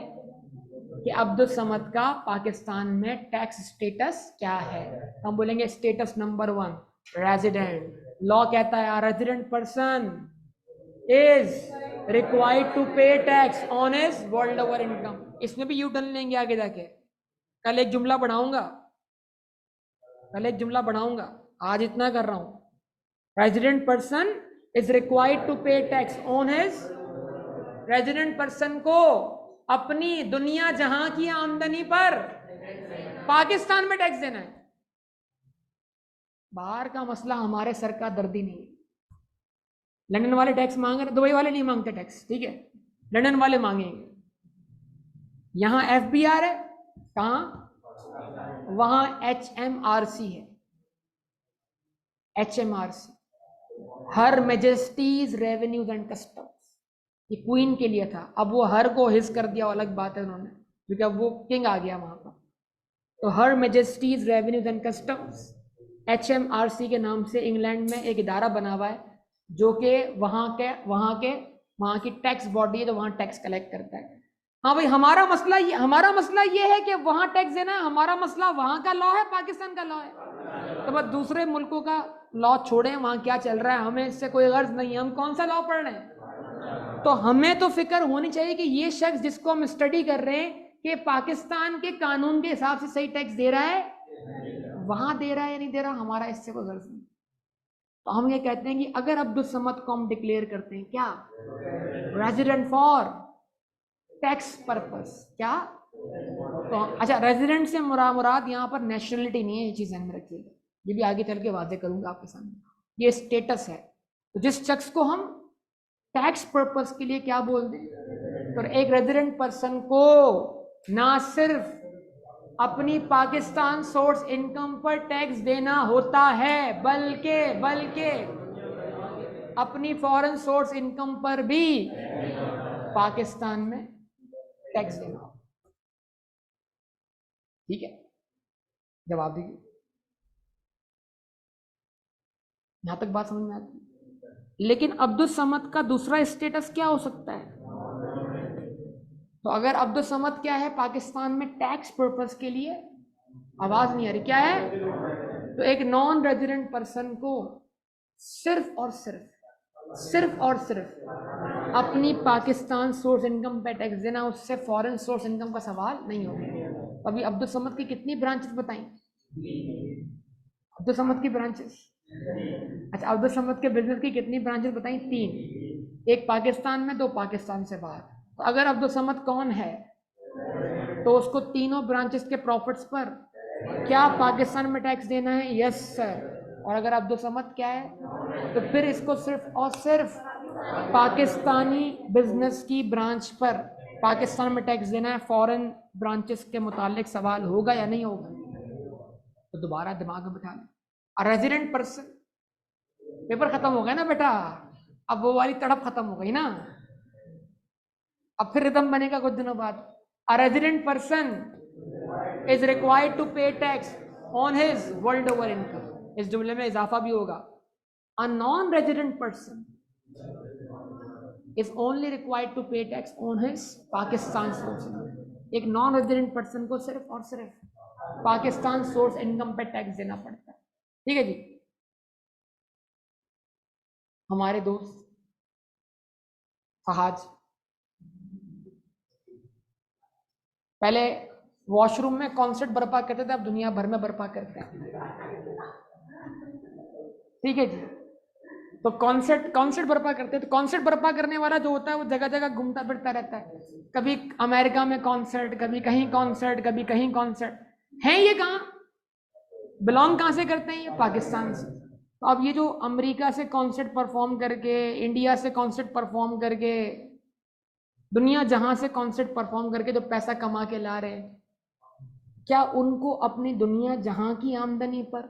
कि अब्दुल समद का पाकिस्तान में टैक्स स्टेटस क्या है। तो हम बोलेंगे स्टेटस नंबर 1 रेजिडेंट। लॉ कहता है resident person is required to pay tax on his world over income. इसमें भी यू टर्न लेंगे आगे जाके, कल एक जुमला बढ़ाऊंगा, आज इतना कर रहा हूं। Resident person is required to pay tax on his, resident person को अपनी दुनिया जहां की आमदनी पर पाकिस्तान में टैक्स देना है। बाहर का मसला हमारे सर का दर्दी नहीं है। लंदन वाले टैक्स मांग रहे, दुबई वाले नहीं मांगते टैक्स, ठीक है, लंदन वाले मांगेंगे। यहां एफबीआर है, कहां, वहां HMRC है, HMRC, her Majesty's Revenue and customs. ये क्वीन के लिए था, अब वो हर को हिस कर दिया, अलग बात है उन्होंने, क्योंकि अब वो किंग आ गया वहां पर। तो Her Majesty's Revenue and Customs HMRC के नाम से इंग्लैंड में एक इदारा बना हुआ है, जो कि वहां की टैक्स बॉडी है, तो वहां टैक्स कलेक्ट करता है। हाँ भाई, हमारा मसला ये है कि वहां टैक्स देना है, हमारा मसला वहां का लॉ है, पाकिस्तान का लॉ है। तो बस दूसरे मुल्कों का लॉ छोड़ें, वहां क्या चल रहा है हमें इससे कोई गर्ज नहीं है, हम कौन सा लॉ पढ़ रहे हैं। तो हमें तो फिक्र होनी चाहिए कि ये शख्स जिसको हम स्टडी कर रहे हैं कि पाकिस्तान के कानून के हिसाब से सही टैक्स दे रहा है, वहां दे रहा है या नहीं दे रहा, हमारा इससे कोई गर्ज नहीं। तो हम ये कहते हैं कि अगर अब्दुल समद को हम डिक्लेयर करते हैं क्या, रेजिडेंट फॉर टैक्स पर्पस, क्या, तो अच्छा, रेजिडेंट से मुराद यहाँ पर नेशनलिटी नहीं है, ये चीज ध्यान में रखिएगा, ये भी आगे चल के वादे करूंगा आपके सामने। ये स्टेटस है, तो जिस शख्स को हम टैक्स पर्पस के लिए क्या बोल दें, तो एक रेजिडेंट पर्सन को ना सिर्फ अपनी पाकिस्तान सोर्स इनकम पर टैक्स देना होता है, बल्कि अपनी फॉरेन सोर्स इनकम पर भी पाकिस्तान में टैक्स देना होगा। ठीक है, जवाब दीजिए, यहां तक बात समझ में आती है। लेकिन अब्दुल समद का दूसरा स्टेटस क्या हो सकता है, तो अगर अब्दुल समद क्या है पाकिस्तान में टैक्स पर्पस के लिए, आवाज नहीं आ रही, क्या है? तो एक नॉन रेजिडेंट पर्सन को सिर्फ और सिर्फ अपनी पाकिस्तान सोर्स इनकम पे टैक्स देना, उससे फॉरेन सोर्स इनकम का सवाल नहीं होगा। अभी अब्दुल समद की कितनी ब्रांचेस बताई? अब्दुल समद की ब्रांचेस, अच्छा अब्दुल समद के बिजनेस की कितनी ब्रांचेस बताई? 3, एक पाकिस्तान में, 2 पाकिस्तान से बाहर। तो अगर अब्दुल समद कौन है तो उसको तीनों ब्रांचेस के प्रॉफिट्स पर क्या पाकिस्तान में टैक्स देना है? Yes sir. और अगर अब्दुल समद क्या है तो फिर इसको सिर्फ और सिर्फ पाकिस्तानी बिजनेस की ब्रांच पर पाकिस्तान में टैक्स देना है। फॉरेन ब्रांचेस के मुतालिक सवाल होगा या नहीं होगा? तो दोबारा दिमाग में बिठा लें। रेजिडेंट पर्सन, पेपर खत्म हो गया ना बेटा, अब वो वाली तड़प खत्म हो गई ना, अब फिर रिदम बनेगा कुछ दिनों बाद। A resident person is required to pay tax on his world over income. इस जुमले में इजाफा भी होगा। A non-resident person is only required to pay tax on his Pakistan source income. एक नॉन रेजिडेंट पर्सन को सिर्फ और सिर्फ पाकिस्तान सोर्स इनकम पे टैक्स देना पड़ता है। ठीक है जी। हमारे दोस्त फहाज पहले वॉशरूम में कॉन्सर्ट बर्पा करते थे, अब दुनिया भर में बर्पा करते हैं। ठीक है जी। तो कॉन्सर्ट बर्पा करते हैं। तो कॉन्सर्ट बर्पा करने वाला जो होता है वो जगह जगह घूमता फिरता रहता है, कभी अमेरिका में कॉन्सर्ट, कभी कहीं कॉन्सर्ट, कभी कहीं कॉन्सर्ट। है ये कहाँ बिलोंग कहाँ से करते हैं? ये पाकिस्तान से। तो अब ये जो अमेरिका से कॉन्सर्ट परफॉर्म करके, इंडिया से कॉन्सर्ट परफॉर्म करके, दुनिया जहां से कॉन्सर्ट परफॉर्म करके जो पैसा कमा के ला रहे हैं, क्या उनको अपनी दुनिया जहां की आमदनी पर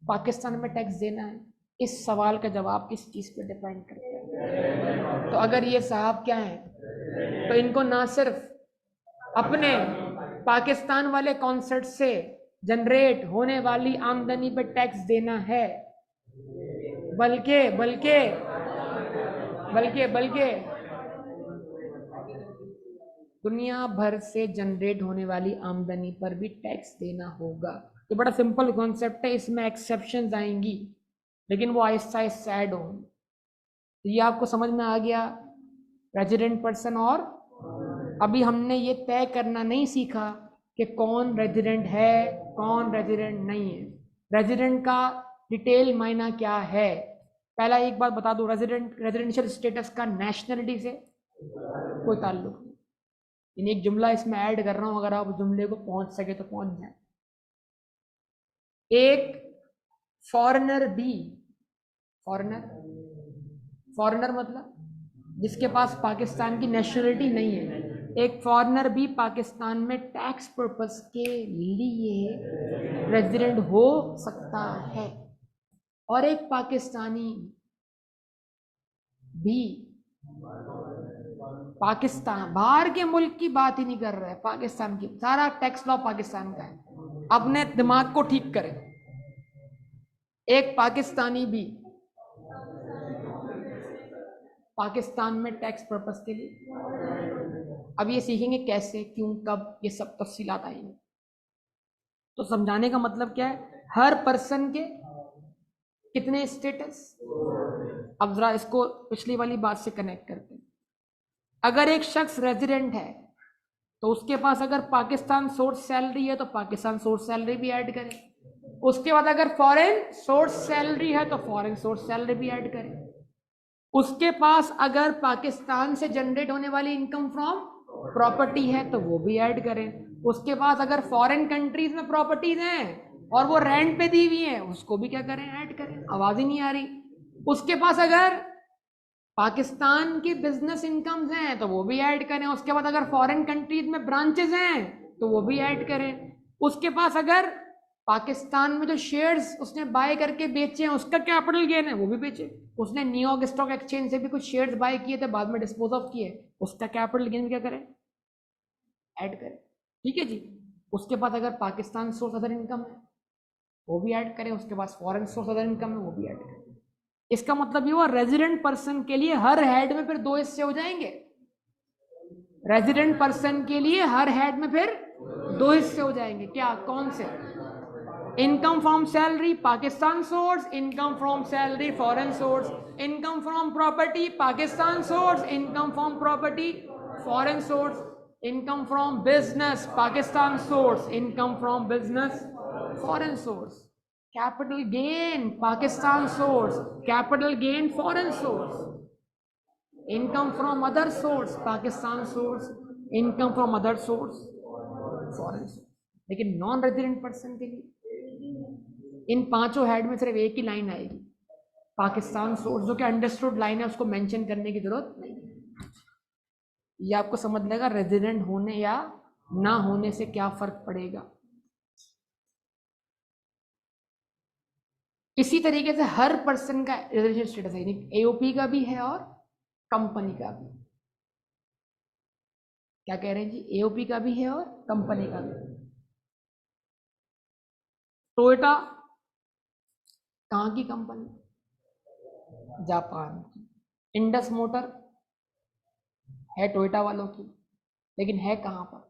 पाकिस्तान में टैक्स देना है? इस सवाल का जवाब किस चीज़ पे डिपेंड करता है? तो अगर ये साहब क्या हैं तो इनको ना सिर्फ अपने पाकिस्तान वाले कॉन्सर्ट से जनरेट होने वाली आमदनी पे टैक्स देना है, बल्कि बल्कि बल्कि बल्कि दुनिया भर से जनरेट होने वाली आमदनी पर भी टैक्स देना होगा। ये बड़ा सिंपल कॉन्सेप्ट है, इसमें एक्सेप्शंस आएंगी लेकिन वो आहिस्ता आहिस्ता ऐड होंगी। तो ये आपको समझ में आ गया रेजिडेंट पर्सन। और अभी हमने ये तय करना नहीं सीखा कि कौन रेजिडेंट है कौन रेजिडेंट नहीं है। रेजिडेंट का डिटेल मायना क्या है? पहला एक बात बता दूं, रेजिडेंशियल स्टेटस का नेशनलिटी से कोई ताल्लुक नहीं। एक जुमला इसमें ऐड कर रहा हूं, अगर आप जुमले को पहुंच सके तो पहुंच जाए। एक फॉरेनर भी, फॉरेनर मतलब जिसके पास पाकिस्तान की नेशनलिटी नहीं है, एक फॉरेनर भी पाकिस्तान में टैक्स पर्पस के लिए रेजिडेंट हो सकता है। और एक पाकिस्तानी भी, पाकिस्तान बाहर के मुल्क की बात ही नहीं कर रहा है, पाकिस्तान की, सारा टैक्स लॉ पाकिस्तान का है। अपने दिमाग को ठीक करें। एक पाकिस्तानी भी पाकिस्तान में टैक्स पर्पस के लिए, अब ये सीखेंगे कैसे, क्यों, कब, ये सब तफसीलात आएंगे। तो समझाने का मतलब क्या है, हर पर्सन के कितने स्टेटस। अब जरा इसको पिछली वाली बात से कनेक्ट करते हैं। अगर एक शख्स रेजिडेंट है तो उसके पास अगर पाकिस्तान सोर्स सैलरी है तो पाकिस्तान सोर्स सैलरी भी ऐड करें। उसके बाद अगर फॉरेन सोर्स सैलरी है तो फॉरेन सोर्स सैलरी भी ऐड करें। उसके पास अगर पाकिस्तान से जनरेट होने वाली इनकम फ्रॉम प्रॉपर्टी है तो वो भी ऐड करें। उसके पास अगर फॉरेन कंट्रीज में प्रॉपर्टीज हैं और वो रेंट पे दी हुई है उसको भी क्या करें, ऐड करें। आवाज ही नहीं आ रही। उसके पास अगर पाकिस्तान की बिजनेस इनकम्स हैं तो वो भी ऐड करें। उसके बाद अगर फॉरेन कंट्रीज में ब्रांचेस हैं तो वो भी ऐड करें। उसके पास अगर पाकिस्तान में जो शेयर्स उसने बाय करके बेचे हैं उसका कैपिटल गेन है वो भी बेचे। उसने न्यूयॉर्क स्टॉक एक्सचेंज से भी कुछ शेयर्स बाय किए थे, बाद में डिस्पोज ऑफ किए, उसका कैपिटल गेन क्या करें, ऐड करें। ठीक है जी। उसके बाद अगर पाकिस्तान सोर्स अदर इनकम है वो भी ऐड करें। उसके पास फॉरेन सोर्स अदर इनकम है वो भी ऐड करें। इसका मतलब ये हुआ रेजिडेंट पर्सन के लिए हर हेड में फिर 2 हिस्से हो जाएंगे। रेजिडेंट पर्सन के लिए हर हेड में फिर 2 हिस्से हो जाएंगे। क्या, कौन से? Income from salary Pakistan source, income from salary foreign source, income from property Pakistan source, income from property foreign source, income from business Pakistan source, income from business foreign source, capital gain Pakistan source, capital gain foreign source, income from other source Pakistan source, income from other source foreign source. लेकिन non resident person के लिए इन 5 head में सिर्फ एक ही line आएगी, Pakistan source, जो कि understood line है, उसको मेंशन करने की जरूरत नहीं है। ये आपको समझ लेगा रेजिडेंट होने या ना होने से क्या फर्क पड़ेगा। इसी तरीके से हर पर्सन का रेजिडेंशियल स्टेटस है, एओपी का भी है और कंपनी का भी। क्या कह रहे हैं जी? एओपी का भी है और कंपनी का भी। टोयोटा कहाँ की कंपनी? जापान की। इंडस मोटर है टोयोटा वालों की, लेकिन है कहाँ पर,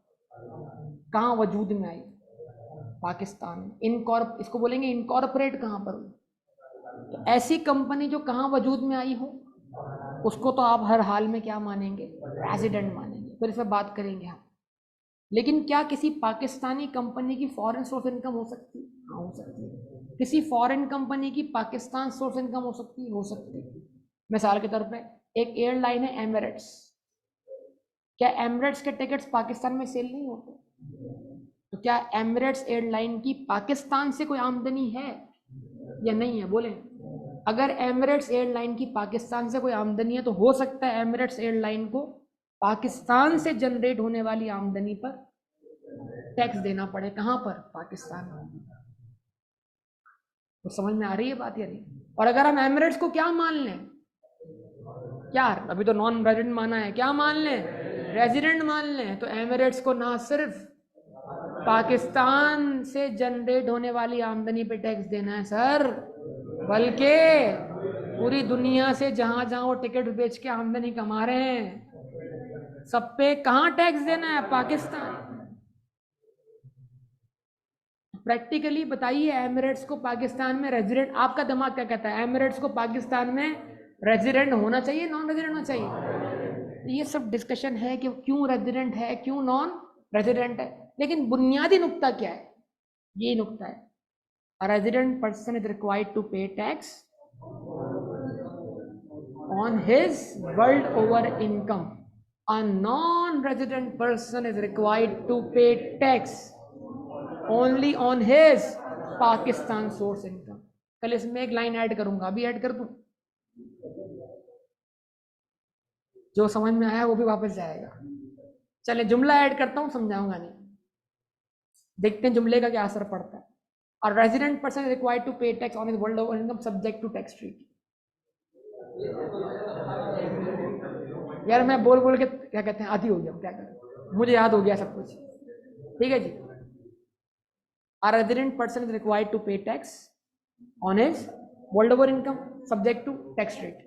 कहाँ वजूद में आई? पाकिस्तान में। इसको बोलेंगे इनकॉर्पोरेट कहाँ पर हुई? तो ऐसी कंपनी जो कहाँ वजूद में आई हो, उसको तो आप हर हाल में क्या मानेंगे? रेजिडेंट मानेंगे। फिर इस पर बात करेंगे हम। लेकिन क्या किसी पाकिस्तानी कंपनी की फॉरेन सोर्स इनकम हो सकती है? हाँ, हो सकती है। किसी फॉरेन कंपनी की पाकिस्तान सोर्स इनकम हो सकती है? हो सकती है। मिसाल के तौर पे एक एयरलाइन है एमिरेट्स। क्या एमिरेट्स के टिकट्स पाकिस्तान में सेल नहीं होते? तो क्या एमिरेट्स एयरलाइन की पाकिस्तान से कोई आमदनी है या नहीं है? बोले। अगर एमिरेट्स एयरलाइन की पाकिस्तान से कोई आमदनी है, तो हो सकता है एमिरेट्स एयरलाइन को पाकिस्तान से जनरेट होने वाली आमदनी पर टैक्स देना पड़े। कहां पर? पाकिस्तान में। तो समझ में आ रही है बात या नहीं? और अगर हम एमिरेट्स को क्या मान लें, क्या अभी तो नॉन रेजिडेंट माना है, क्या मान लें? रेजिडेंट मान लें, तो एमिरेट्स को ना सिर्फ पाकिस्तान से जनरेट होने वाली आमदनी पे टैक्स देना है सर, बल्कि पूरी दुनिया से जहां जहां वो टिकट बेच के आमदनी कमा रहे हैं, सब पे कहां टैक्स देना है? पाकिस्तान। प्रैक्टिकली बताइए, एमिरेट्स को पाकिस्तान में रेजिडेंट, आपका दिमाग क्या कहता है, एमिरेट्स को पाकिस्तान में रेजिडेंट होना चाहिए, नॉन रेजिडेंट होना चाहिए? ये सब डिस्कशन है कि क्यों रेजिडेंट है, क्यों नॉन रेजिडेंट है। लेकिन बुनियादी नुक्ता क्या है? ये नुक्ता है, a resident person is required to pay tax on his world over income. A non-resident person is required to pay tax only on his Pakistan source income. कल इसमें एक लाइन ऐड करूंगा, अभी ऐड कर दूं? जो समझ में आया वो भी वापस जाएगा। चले जुमला ऐड करता हूं, समझाऊंगा नहीं, देखते हैं जुमले का क्या असर पड़ता है। A resident person is required to pay tax on his world over income subject to tax treaty. यार मैं बोल बोल के क्या कहते हैं, आदी हो गया, क्या करें, मुझे याद हो गया सब कुछ। ठीक है जी। A resident person is required to pay tax on his world over income subject to tax treaty.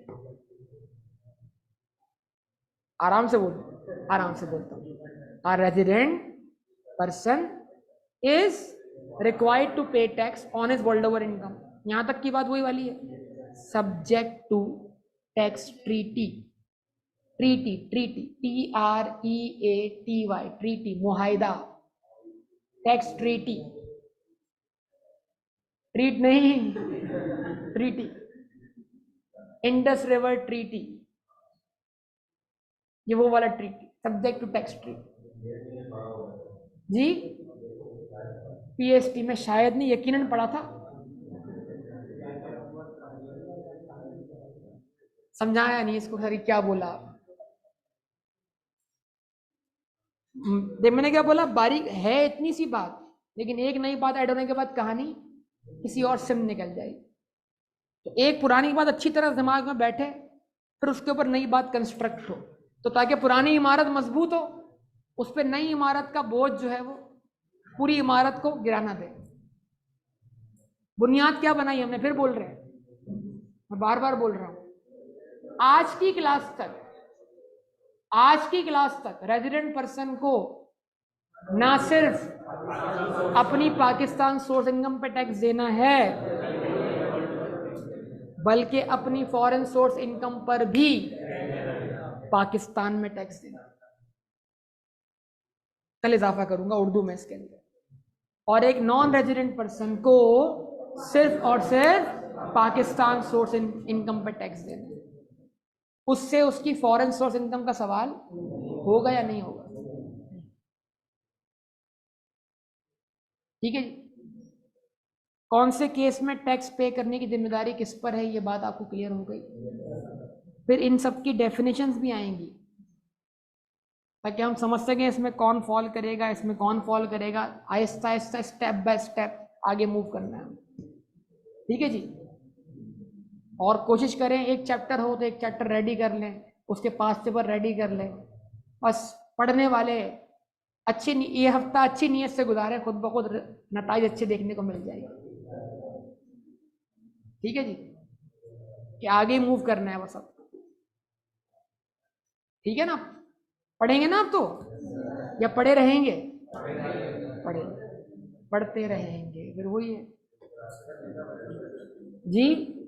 आराम से बोल, आराम से बोलता हूँ। A resident person is required to pay tax on his world over income. यहां तक की बात वही वाली है, subject to tax treaty. Treaty, treaty, TREATY, treaty, मुआहिदा, टैक्स ट्रीटी, ट्रीट नहीं, ट्रीटी, इंडस रिवर ट्रीटी, ये वो वाला treaty, subject to tax treaty जी। PST में शायद नहीं, यकीनन पढ़ा था। समझाया नहीं इसको, सर क्या बोला? मैंने क्या बोला, बारीक है इतनी सी बात, लेकिन एक नई बात ऐड होने के बाद कहानी किसी और सिम निकल जाएगी। तो एक पुरानी बात अच्छी तरह दिमाग में बैठे, फिर उसके ऊपर नई बात कंस्ट्रक्ट हो, तो ताकि पुरानी इमारत मजबूत हो, उस पर नई इमारत का बोझ जो है वो पूरी इमारत को गिराना दे। बुनियाद क्या बनाई हमने, फिर बोल रहे हैं, मैं बार बार बोल रहा हूं, आज की क्लास तक आज की क्लास तक रेजिडेंट पर्सन को ना सिर्फ अपनी पाकिस्तान सोर्स इनकम पे टैक्स देना है, बल्कि अपनी फॉरेन सोर्स इनकम पर भी पाकिस्तान में टैक्स देना। कल इजाफा करूंगा उर्दू में इसके अंदर। और एक नॉन रेजिडेंट पर्सन को सिर्फ और सिर्फ पाकिस्तान सोर्स इनकम पर टैक्स देना। उससे उसकी फॉरेन सोर्स इनकम का सवाल होगा या नहीं होगा? ठीक है जी। कौन से केस में टैक्स पे करने की जिम्मेदारी किस पर है, ये बात आपको क्लियर हो गई। फिर इन सब की डेफिनेशंस भी आएंगी ताकि हम समझ सकें इसमें कौन फॉल करेगा, इसमें कौन फॉल करेगा। Aahista Aahista step by step आगे मूव करना है। ठीक है जी। और कोशिश करें एक चैप्टर हो तो एक चैप्टर रेडी कर लें, उसके पास पेपर रेडी कर लें। बस पढ़ने वाले ये हफ्ता अच्छी नीयत से गुजारें, खुद ब खुद नताइज अच्छे देखने को मिल जाएंगे। ठीक है जी, कि आगे मूव करना है बस अब। ठीक है ना? पढ़ेंगे ना आप तो, या पढ़े रहेंगे? पढ़ते रहेंगे, फिर वही है जी।